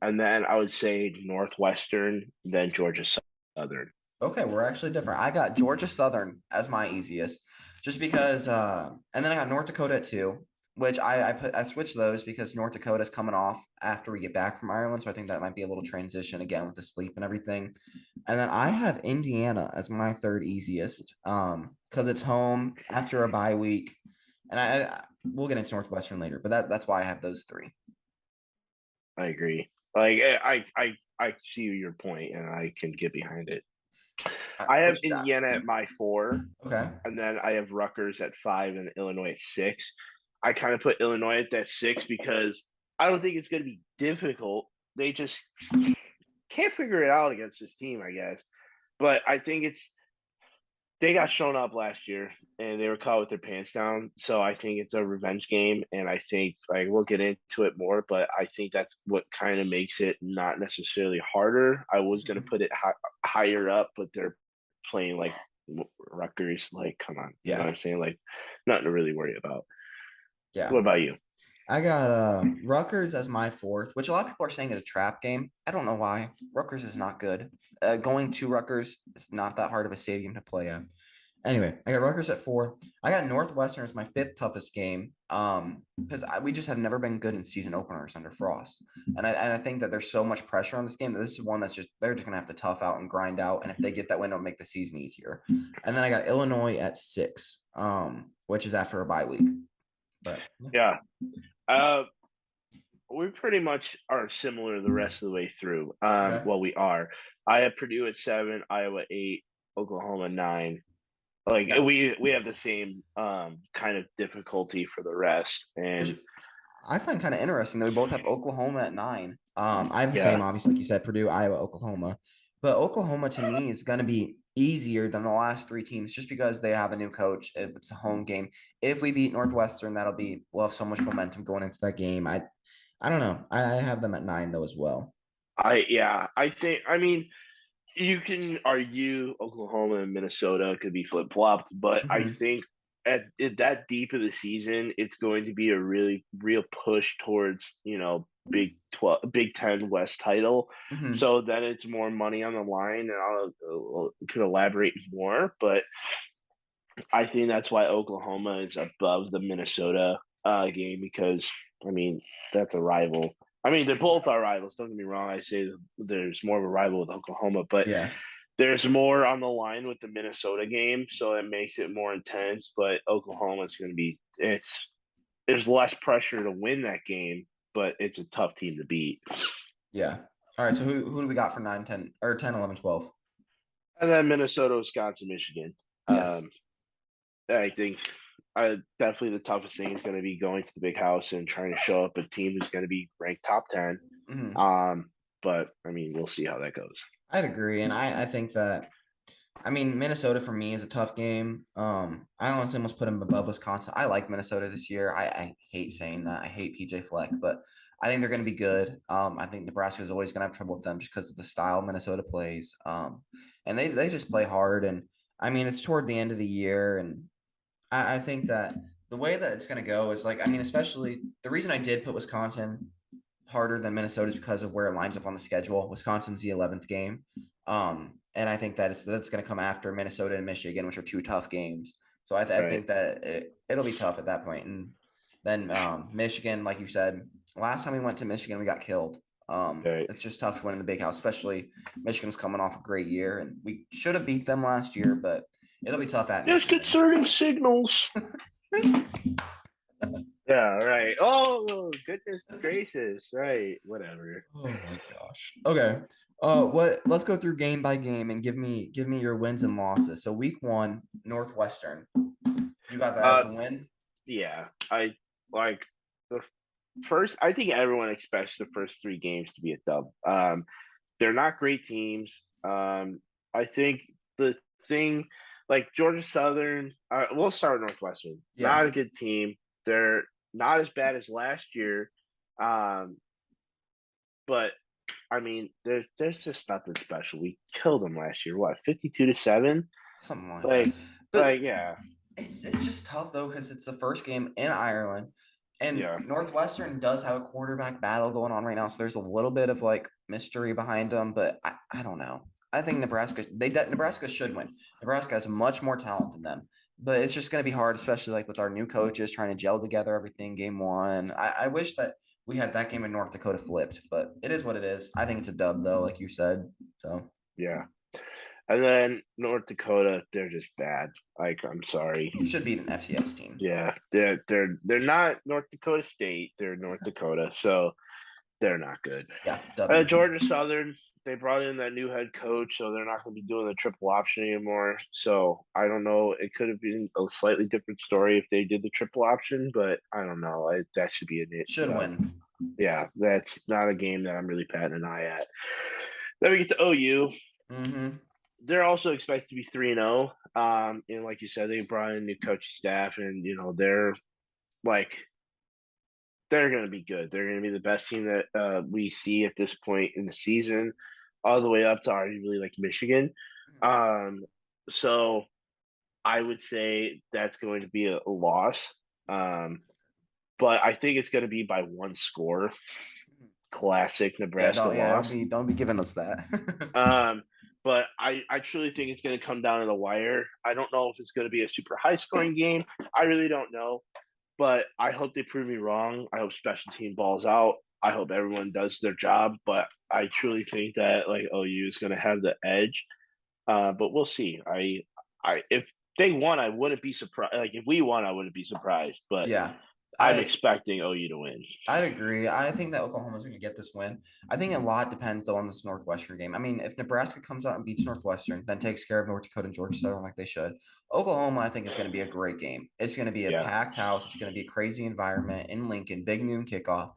and then I would say Northwestern, then Georgia Southern. Okay, we're actually different. I got Georgia Southern as my easiest, just because. And then I got North Dakota at 2, which I switched those because North Dakota's coming off after we get back from Ireland, so I think that might be a little transition again with the sleep and everything. And then I have Indiana as my third easiest, because it's home after a bye week, and we'll get into Northwestern later, but that's why I have those three. I agree. Like I see your point, and I can get behind it. I What have you got? Indiana at my 4, Okay. and then I have Rutgers at 5 and Illinois at 6. I kind of put Illinois at that 6 because I don't think it's going to be difficult. They just can't figure it out against this team, I guess. But I think they got shown up last year and they were caught with their pants down. So I think it's a revenge game, and I think like we'll get into it more, but I think that's what kind of makes it not necessarily harder. I was going to put it higher up, but they're playing like Rutgers. Like, come on, you know Yeah. what I'm saying? Like, nothing to really worry about. Yeah. What about you? I got Rutgers as my fourth, which a lot of people are saying is a trap game. I don't know why. Rutgers is not good. Going to Rutgers is not that hard of a stadium to play at. Anyway, I got Rutgers at 4. I got Northwestern as my fifth toughest game. Because we just have never been good in season openers under Frost, and I think that there's so much pressure on this game that this is one that's just they're just gonna have to tough out and grind out, and if they get that win, it'll make the season easier. And then I got Illinois at 6, which is after a bye week. But Yeah. Uh, we pretty much are similar the rest of the way through. okay. Well, we are. I have Purdue at 7, Iowa 8, Oklahoma 9. Like Yeah. we have the same kind of difficulty for the rest, Which and I find kind of interesting that we both have Oklahoma at 9. I have the same, yeah, obviously, like you said, Purdue, Iowa, Oklahoma. But Oklahoma to me is going to be easier than the last 3 teams just because they have a new coach. It's a home game. If we beat Northwestern, we'll have so much momentum going into that game. I don't know. I have them at 9 though as well. I mean you can argue Oklahoma and Minnesota could be flip flopped, but I Hmm. think at that deep of the season, it's going to be a really real push towards Big Ten West title. Hmm. So then it's more money on the line, and I'll could elaborate more, but I think that's why Oklahoma is above the Minnesota game because I mean that's a rival. I mean they're both our rivals. Don't get me wrong. I say there's more of a rival with Oklahoma, but Yeah. there's more on the line with the Minnesota game, so it makes it more intense. But Oklahoma's going to be there's less pressure to win that game, but it's a tough team to beat. Yeah. All right. So who do we got for 9, 10, or 10, 11, 12? And then Minnesota, Wisconsin, Michigan. Yes. I think definitely the toughest thing is going to be going to the big house and trying to show up a team who's going to be ranked top 10. Hmm. Um, but I mean, we'll see how that goes. I'd agree. And I think that, I mean, Minnesota for me is a tough game. I honestly almost put them above Wisconsin. I like Minnesota this year. I hate saying that. I hate PJ Fleck, but I think they're going to be good. I think Nebraska is always going to have trouble with them just because of the style Minnesota plays. And they just play hard. And I mean, it's toward the end of the year, and I think that the way that it's going to go is like, I mean, especially the reason I did put Wisconsin harder than Minnesota is because of where it lines up on the schedule. Wisconsin's the 11th game. And I think that that's going to come after Minnesota and Michigan, which are two tough games. So I Right, think that it'll be tough at that point. And then Michigan, like you said, last time we went to Michigan, we got killed. right. It's just tough to win in the big house, especially Michigan's coming off a great year, and we should have beat them last year, but it'll be tough at Michigan. Disconcerting signals. Yeah, right. Oh, goodness gracious. Right. Whatever. Oh my gosh. Okay. Let's go through game by game and give me your wins and losses. So week 1, Northwestern. You got that as Uh, a win? yeah. I like the first, I think everyone expects the first three games to be a dub. They're not great teams. I think the thing, like Georgia Southern, we'll start with Northwestern. Yeah. Not a good team. They're not as bad as last year. Um, but I mean, there's just nothing special. We killed them last year. What, 52-7? Something like that. Like, But yeah, it's just tough though because it's the first game in Ireland, and yeah. Northwestern does have a quarterback battle going on right now. So there's a little bit of like mystery behind them, but I don't know. I think Nebraska should win. Nebraska has much more talent than them, but it's just going to be hard, especially like with our new coaches trying to gel together everything. Game 1, I wish that we had that game in North Dakota flipped, but it is what it is. I think it's a dub though, like you said. So Yeah. And then North Dakota, they're just bad. Like, I'm sorry. it should beat an FCS team. Yeah, they're not North Dakota State. They're North Dakota, so they're not good. Yeah, W. Georgia Southern, they brought in that new head coach, so they're not going to be doing the triple option anymore. So I don't know. It could have been a slightly different story if they did the triple option, but I don't know. That should be Should win. yeah, that's not a game that I'm really patting an eye at. Then we get to OU. Mm-hmm. They're also expected to be 3-0. And like you said, they brought in a new coach staff, and they're like they're going to be good. They're going to be the best team that we see at this point in the season, all the way up to arguably like Michigan. So I would say that's going to be a loss. But I think it's going to be by one score. Classic Yeah, Nebraska don't yeah, don't loss. be don't be giving us that. Um, but I truly think it's going to come down to the wire. I don't know if it's going to be a super high scoring game. I really don't know. But I hope they prove me wrong. I hope special team balls out. I hope everyone does their job. But I truly think that like OU is going to have the edge. But we'll see. If they won, I wouldn't be surprised. Like if we won, I wouldn't be surprised. But Yeah. I'm I expecting OU to win. I'd agree. I think that Oklahoma's going to get this win. I think a lot depends though on this Northwestern game. I mean, if Nebraska comes out and beats Northwestern, then takes care of North Dakota and Georgia Southern like they should, Oklahoma, I think is going to be a great game. It's going to be a Yeah, packed house. It's going to be a crazy environment in Lincoln, big noon kickoff.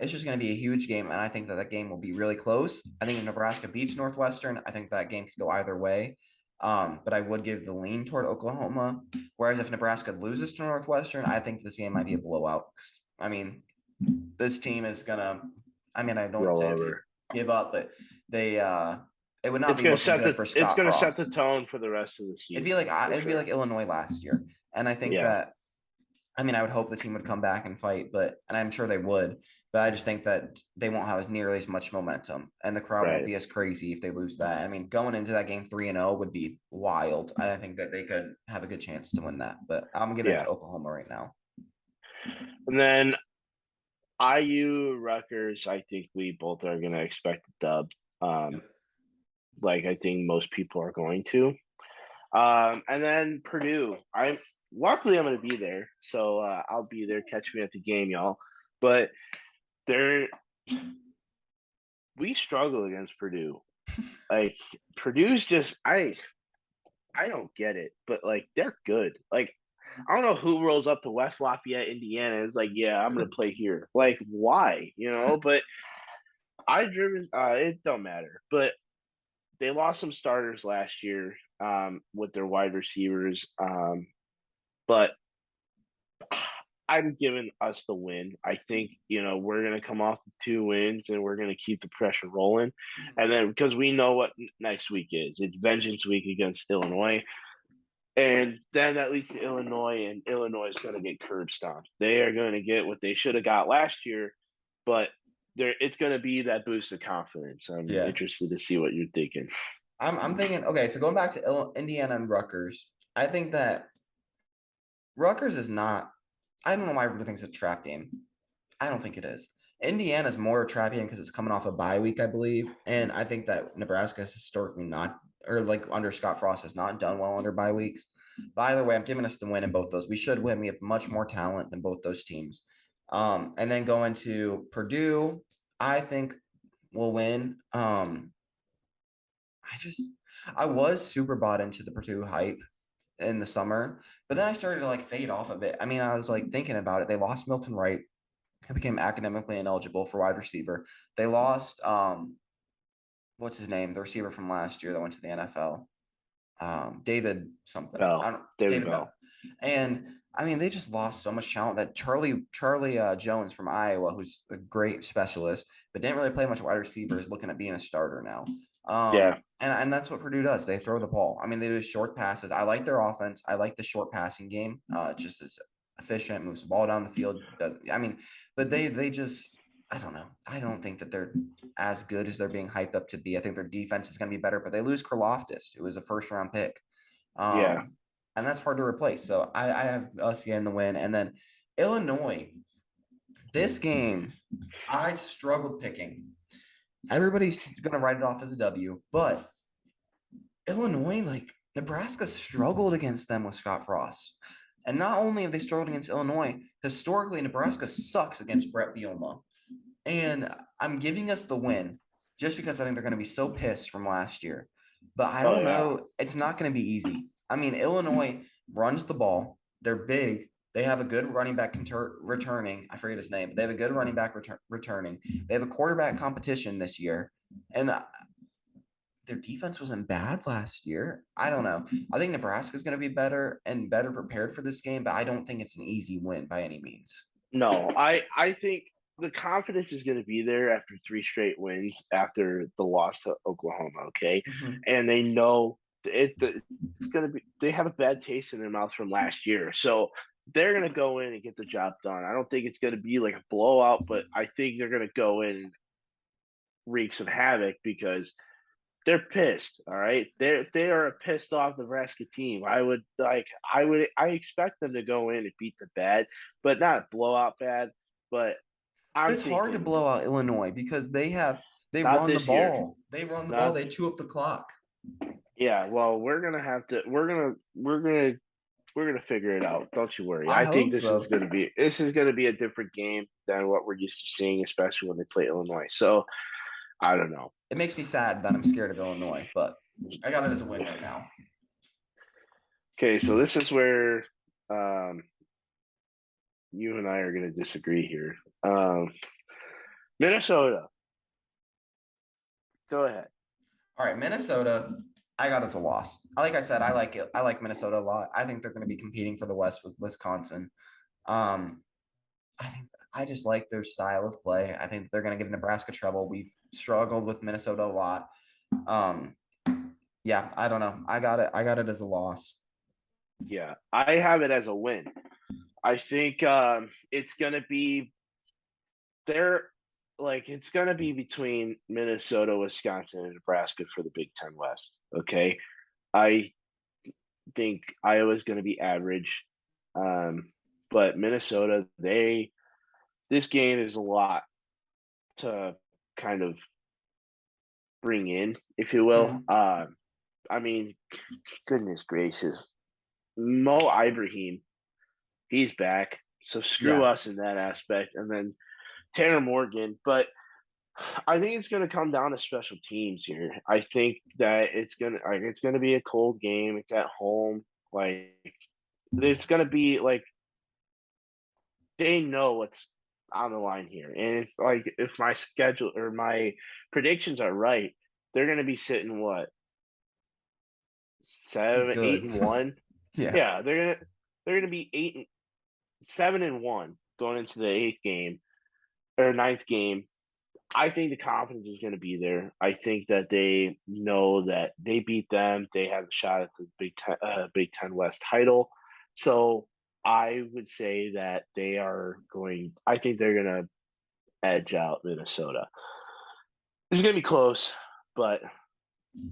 It's just going to be a huge game, and I think that that game will be really close. I think if Nebraska beats Northwestern, I think that game could go either way. But I would give the lean toward Oklahoma. Whereas if Nebraska loses to Northwestern, I think this game might be a blowout. I mean, this team is gonna. I mean, I don't roll say they over. give up, but they it would not It's be gonna looking set good the for it's Scott gonna set the Frost. tone for the rest of the It'd season be like for it'd be sure. like Illinois last year, and I think Yeah, that. I mean, I would hope the team would come back and fight, and I'm sure they would. But I just think that they won't have nearly as much momentum, and the crowd won't right. be as crazy if they lose that. I mean, going into that game 3-0 would be wild. I think that they could have a good chance to win that, but I'm giving it Yeah. to Oklahoma right now. And then IU, Rutgers, I think we both are going to expect a dub. Um, Yep. like I think most people are going to. And then Purdue. I'm luckily I'm going to be there, so I'll be there. Catch me at the game, y'all. But there, we struggle against Purdue. Like Purdue's just I don't get it, but like they're good. Like I don't know who rolls up to West Lafayette, Indiana, and is like, yeah, I'm gonna play here. Like why, But I driven. It don't matter. But they lost some starters last year with their wide receivers. But I'm giving us the win. I think, we're going to come off with 2 wins and we're going to keep the pressure rolling. And then because we know what next week is, it's vengeance week against Illinois. And then that leads to Illinois, and Illinois is going to get curb stomped. They are going to get what they should have got last year, but it's going to be that boost of confidence. I'm Yeah. interested to see what you're thinking. I'm thinking, okay, so going back to Indiana and Rutgers, I think that Rutgers is not, I don't know why everybody thinks it's a trap game. I don't think it is. Indiana's more a trap game because it's coming off a bye week, I believe. And I think that Nebraska has historically not, or like under Scott Frost, has not done well under bye weeks. But either way, I'm giving us the win in both those. We should win. We have much more talent than both those teams. And then going to Purdue, I think we'll win. I just, I was super bought into the Purdue hype in the summer, but then I started to like fade off of it. I mean, I was like thinking about it. They lost Milton Wright, who became academically ineligible for wide receiver. They lost what's his name, the receiver from last year that went to the NFL, David something. I Bell, don't David David Bell, Bell. and I mean they just lost so much talent that Charlie Jones from Iowa, who's a great specialist, but didn't really play much wide receiver, is looking at being a starter now. Yeah, And that's what Purdue does. They throw the ball. I mean, they do short passes. I like their offense. I like the short passing game. Just as efficient, moves the ball down the field. I mean, but they just I don't know. I don't think that they're as good as they're being hyped up to be. I think their defense is going to be better, but they lose Karloftis, who was a first round pick. yeah. And that's hard to replace. So I have us getting the win. And then Illinois, this game, I struggled picking. Everybody's going to write it off as a W, but Illinois, like Nebraska struggled against them with Scott Frost. And not only have they struggled against Illinois, historically, Nebraska sucks against Brett Bielema. And I'm giving us the win just because I think they're going to be so pissed from last year. But I Oh don't yeah. know. It's not going to be easy. I mean, Illinois runs the ball. They're big. They have a good running back returning. I forget his name, but they have a good running back returning. They have a quarterback competition this year. And their defense wasn't bad last year. I don't know. I think Nebraska's going to be better and better prepared for this game, but I don't think it's an easy win by any means. No, I think the confidence is going to be there after 3 straight wins after the loss to Oklahoma. Okay, Mm-hmm. and they know it's going to be. They have a bad taste in their mouth from last year, so they're going to go in and get the job done. I don't think it's going to be like a blowout, but I think they're going to go in and wreak some havoc because they're pissed. All right, they are a pissed off Nebraska team. I expect them to go in and beat the bad, but not a blowout bad. But But I'm it's hard to thinking blow out Illinois because they not run the this year. ball. They run the ball. Not They chew up the clock. yeah. Well, we're gonna have to. We're gonna figure it out. Don't you worry. I I think hope so. this is gonna be a different game than what we're used to seeing, especially when they play Illinois. So I don't know. It makes me sad that I'm scared of Illinois, but I got it as a win right now. Okay, so this is where um, you and I are gonna disagree here. Minnesota, go ahead. All right, Minnesota. I got it as a loss. Like I said, I like it. I like Minnesota a lot. I think they're going to be competing for the West with Wisconsin. Um, I think I just like their style of play. I think they're going to give Nebraska trouble. We've struggled with Minnesota a lot. Um, yeah, I don't know. I got it. I got it as a loss. Yeah, I have it as a win. I think it's gonna be there. Like it's gonna be between Minnesota, Wisconsin, and Nebraska for the Big Ten West. Okay, I think Iowa's gonna be average. Um, But Minnesota, this game is a lot to kind of bring in, if you will. Mhm. I mean, goodness gracious, Mo Ibrahim, he's back. So screw Yeah, us in that aspect. And then Tanner Morgan. But I think it's going to come down to special teams here. I think that it's gonna be a cold game. It's at home. Like it's going to be like they know what's on the line here. And if my schedule or my predictions are right, they're going to be sitting what, seven, eight, good. and one. Yeah, Yeah, they're gonna be 7-1 going into the eighth game or ninth game. I think the confidence is going to be there. I think that they know that they beat them. They have a shot at the Big Ten West title. So I would say that they are going. I think they're going to edge out Minnesota. It's going to be close, but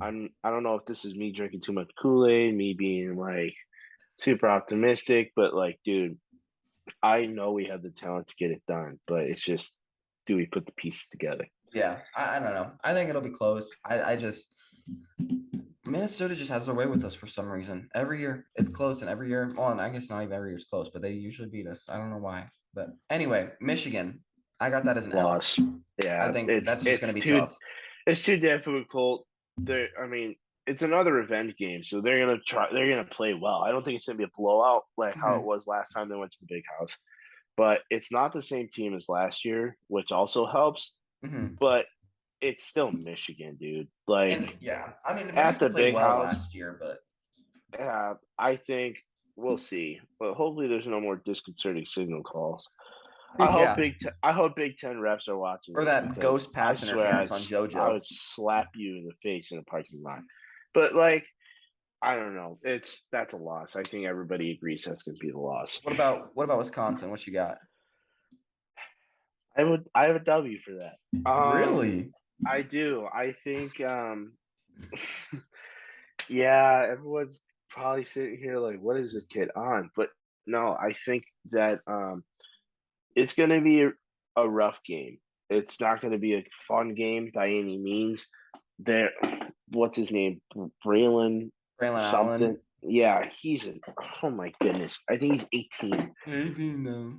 I don't know if this is me drinking too much Kool-Aid, me being like super optimistic, but like, dude, I know we have the talent to get it done, but it's just, do we put the pieces together? yeah. I don't know. I think it'll be close. I just Minnesota just has their way with us for some reason. Every year it's close, and every year, well, and I guess not even every year is close, but they usually beat us. I don't know why. But anyway, Michigan, I got that as an L. Loss. I Yeah, think that's just going to be too tough. it's too difficult. I mean, it's another revenge game, so they're gonna play well. I don't think it's gonna be a blowout like how it Mhm, was last time they went to the big house. But it's not the same team as last year, which also helps. mhm. But it's still Michigan, dude. And Like yeah, I mean, at Nebraska the played big well house, last year, but I think we'll see. But hopefully, there's no more disconcerting signal calls. yeah, I hope Big Ten reps are watching or this that because ghost I pass swear interference on I JoJo. would slap you in the face in a parking lot. But like I don't know, that's a loss. I think everybody agrees that's going to be the loss. What about Wisconsin? What you got? I have a W for that. Really? I do. I think yeah, everyone's probably sitting here like, what is this kid on? But no, I think that it's going to be a rough game. It's not going to be a fun game by any means. There, what's his name? Braylon Braylon something. Allen. Yeah, oh my goodness. I think he's 18. 18 though.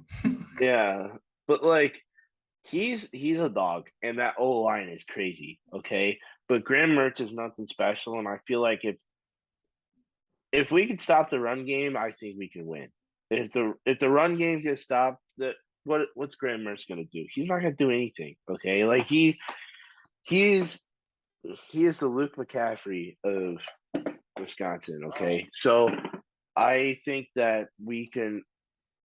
Yeah, but like he's a dog, and that O line is crazy. Okay, but Graham Mertz is nothing special, and I feel like if we could stop the run game, I think we can win. If the run game gets stopped, what's Graham Mertz gonna do? He's not gonna do anything. Okay, like he's he is the Luke McCaffrey of Wisconsin. Okay, so I think that we can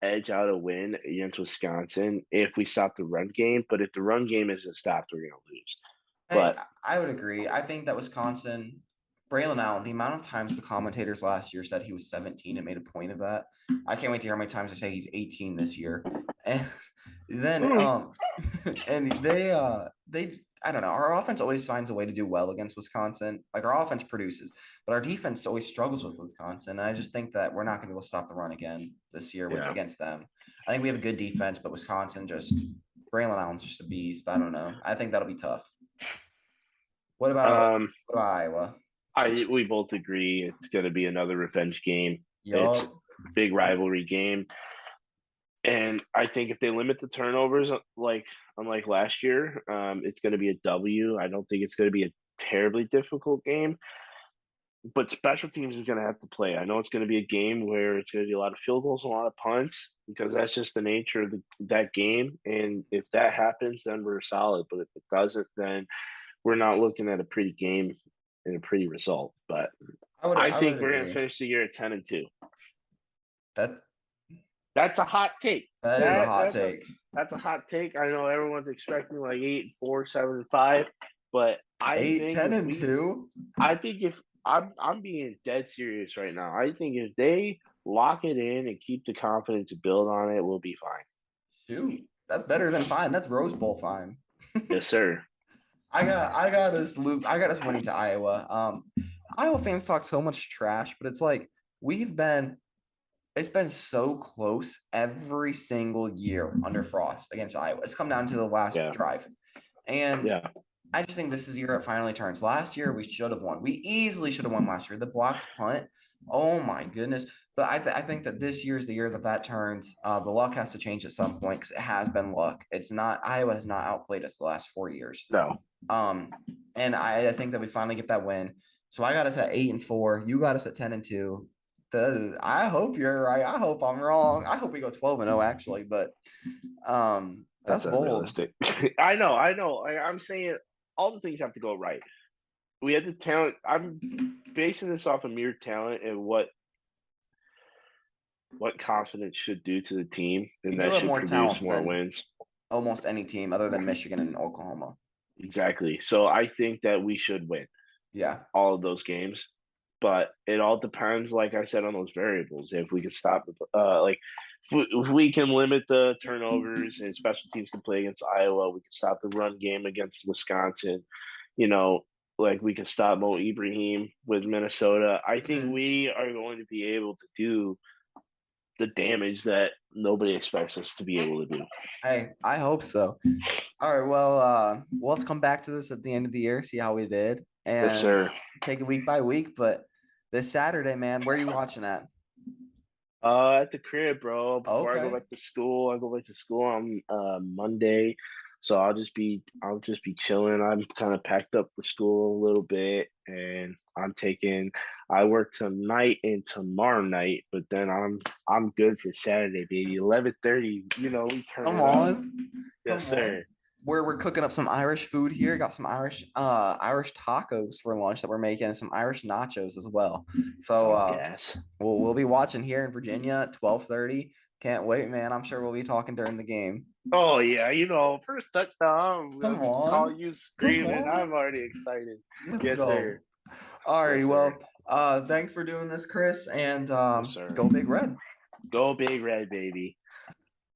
edge out a win against Wisconsin if we stop the run game. But if the run game isn't stopped, we're gonna lose. I But I would agree. I think that Wisconsin, Braylon Allen, the amount of times the commentators last year said he was 17 and made a point of that. I can't wait to hear how many times they say he's 18 this year. And then and they I don't know. Our offense always finds a way to do well against Wisconsin. Like our offense produces, but our defense always struggles with Wisconsin. And I just think that we're not going to be able to stop the run again this year with yeah, against them. I think we have a good defense, but Wisconsin just Braylon Allen's just a beast. I don't know. I think that'll be tough. What about um, what about Iowa? we both agree it's gonna be another revenge game. It's Yup. big rivalry game. And I think if they limit the turnovers, like unlike last year, it's going to be a W. I don't think it's going to be a terribly difficult game, but special teams is going to have to play. I know it's going to be a game where it's going to be a lot of field goals, and a lot of punts, because that's just the nature of that game. And if that happens, then we're solid. But if it doesn't, then we're not looking at a pretty game and a pretty result. But I I would think we're going to agree. finish the year at 10-2. That That's a hot take. that is a That hot that's a take. that's a hot take. I know everyone's expecting like 8-4, 7-5, but Eight, 10, and 2. I think if I'm being dead serious right now. I think if they lock it in and keep the confidence to build on it, we'll be fine. Shoot. That's better than fine. That's Rose Bowl fine. Yes, sir. I got us winning to Iowa. Iowa fans talk so much trash, but it's like we've been it's been so close every single year under Frost against Iowa. It's come down to the last Yeah, drive. And yeah, I just think this is the year it finally turns. Last year, we should have won. We easily should have won last year. The blocked punt, oh my goodness. But I think that this year is the year that turns. The luck has to change at some point because it has been luck. It's not, Iowa has not outplayed us the last 4 years. no, Um, and I think that we finally get that win. So I got us at 8-4. You got us at 10-2. I hope you're right. I hope I'm wrong. I hope we go 12-0 actually, but that's that's bold. unrealistic. I know. I'm saying all the things have to go right. We had the talent. I'm basing this off of mere talent and what confidence should do to the team, We and do that have should more produce talent more than wins. almost any team other than Michigan and Oklahoma. Exactly. So I think that we should win Yeah. all of those games, but it all depends, like I said, on those variables. If we can stop, like if we can limit the turnovers and special teams can play against Iowa, we can stop the run game against Wisconsin. You know, like we can stop Mo Ibrahim with Minnesota. I think Mhm. we are going to be able to do the damage that nobody expects us to be able to do. Hey, I hope so. All right. Well, let's come back to this at the end of the year, see how we did, Yes, and sir. take it week by week. But this Saturday, man, where are you watching at? At the crib, bro. Before I go Okay. back to school, I go back to school on Monday, so I'll just be chilling. I'm kind of packed up for school a little bit, and I work tonight and tomorrow night, but then I'm good for Saturday, baby. 11:30. You know, we turn Come it up. on. Yes, Come on. sir. We're cooking up some Irish food here. Got some Irish tacos for lunch that we're making and some Irish nachos as well. So Sounds gas. we'll be watching here in Virginia at 12:30. Can't wait, man. I'm sure we'll be talking during the game. Oh yeah, you know, first touchdown, Come we call on. you Come screaming. I'm on. already excited. Let's Yes, sir. go. All righty. Yes, sir. Well, thanks for doing this, Chris, and Yes, sir. go Big Red. Go big red, baby.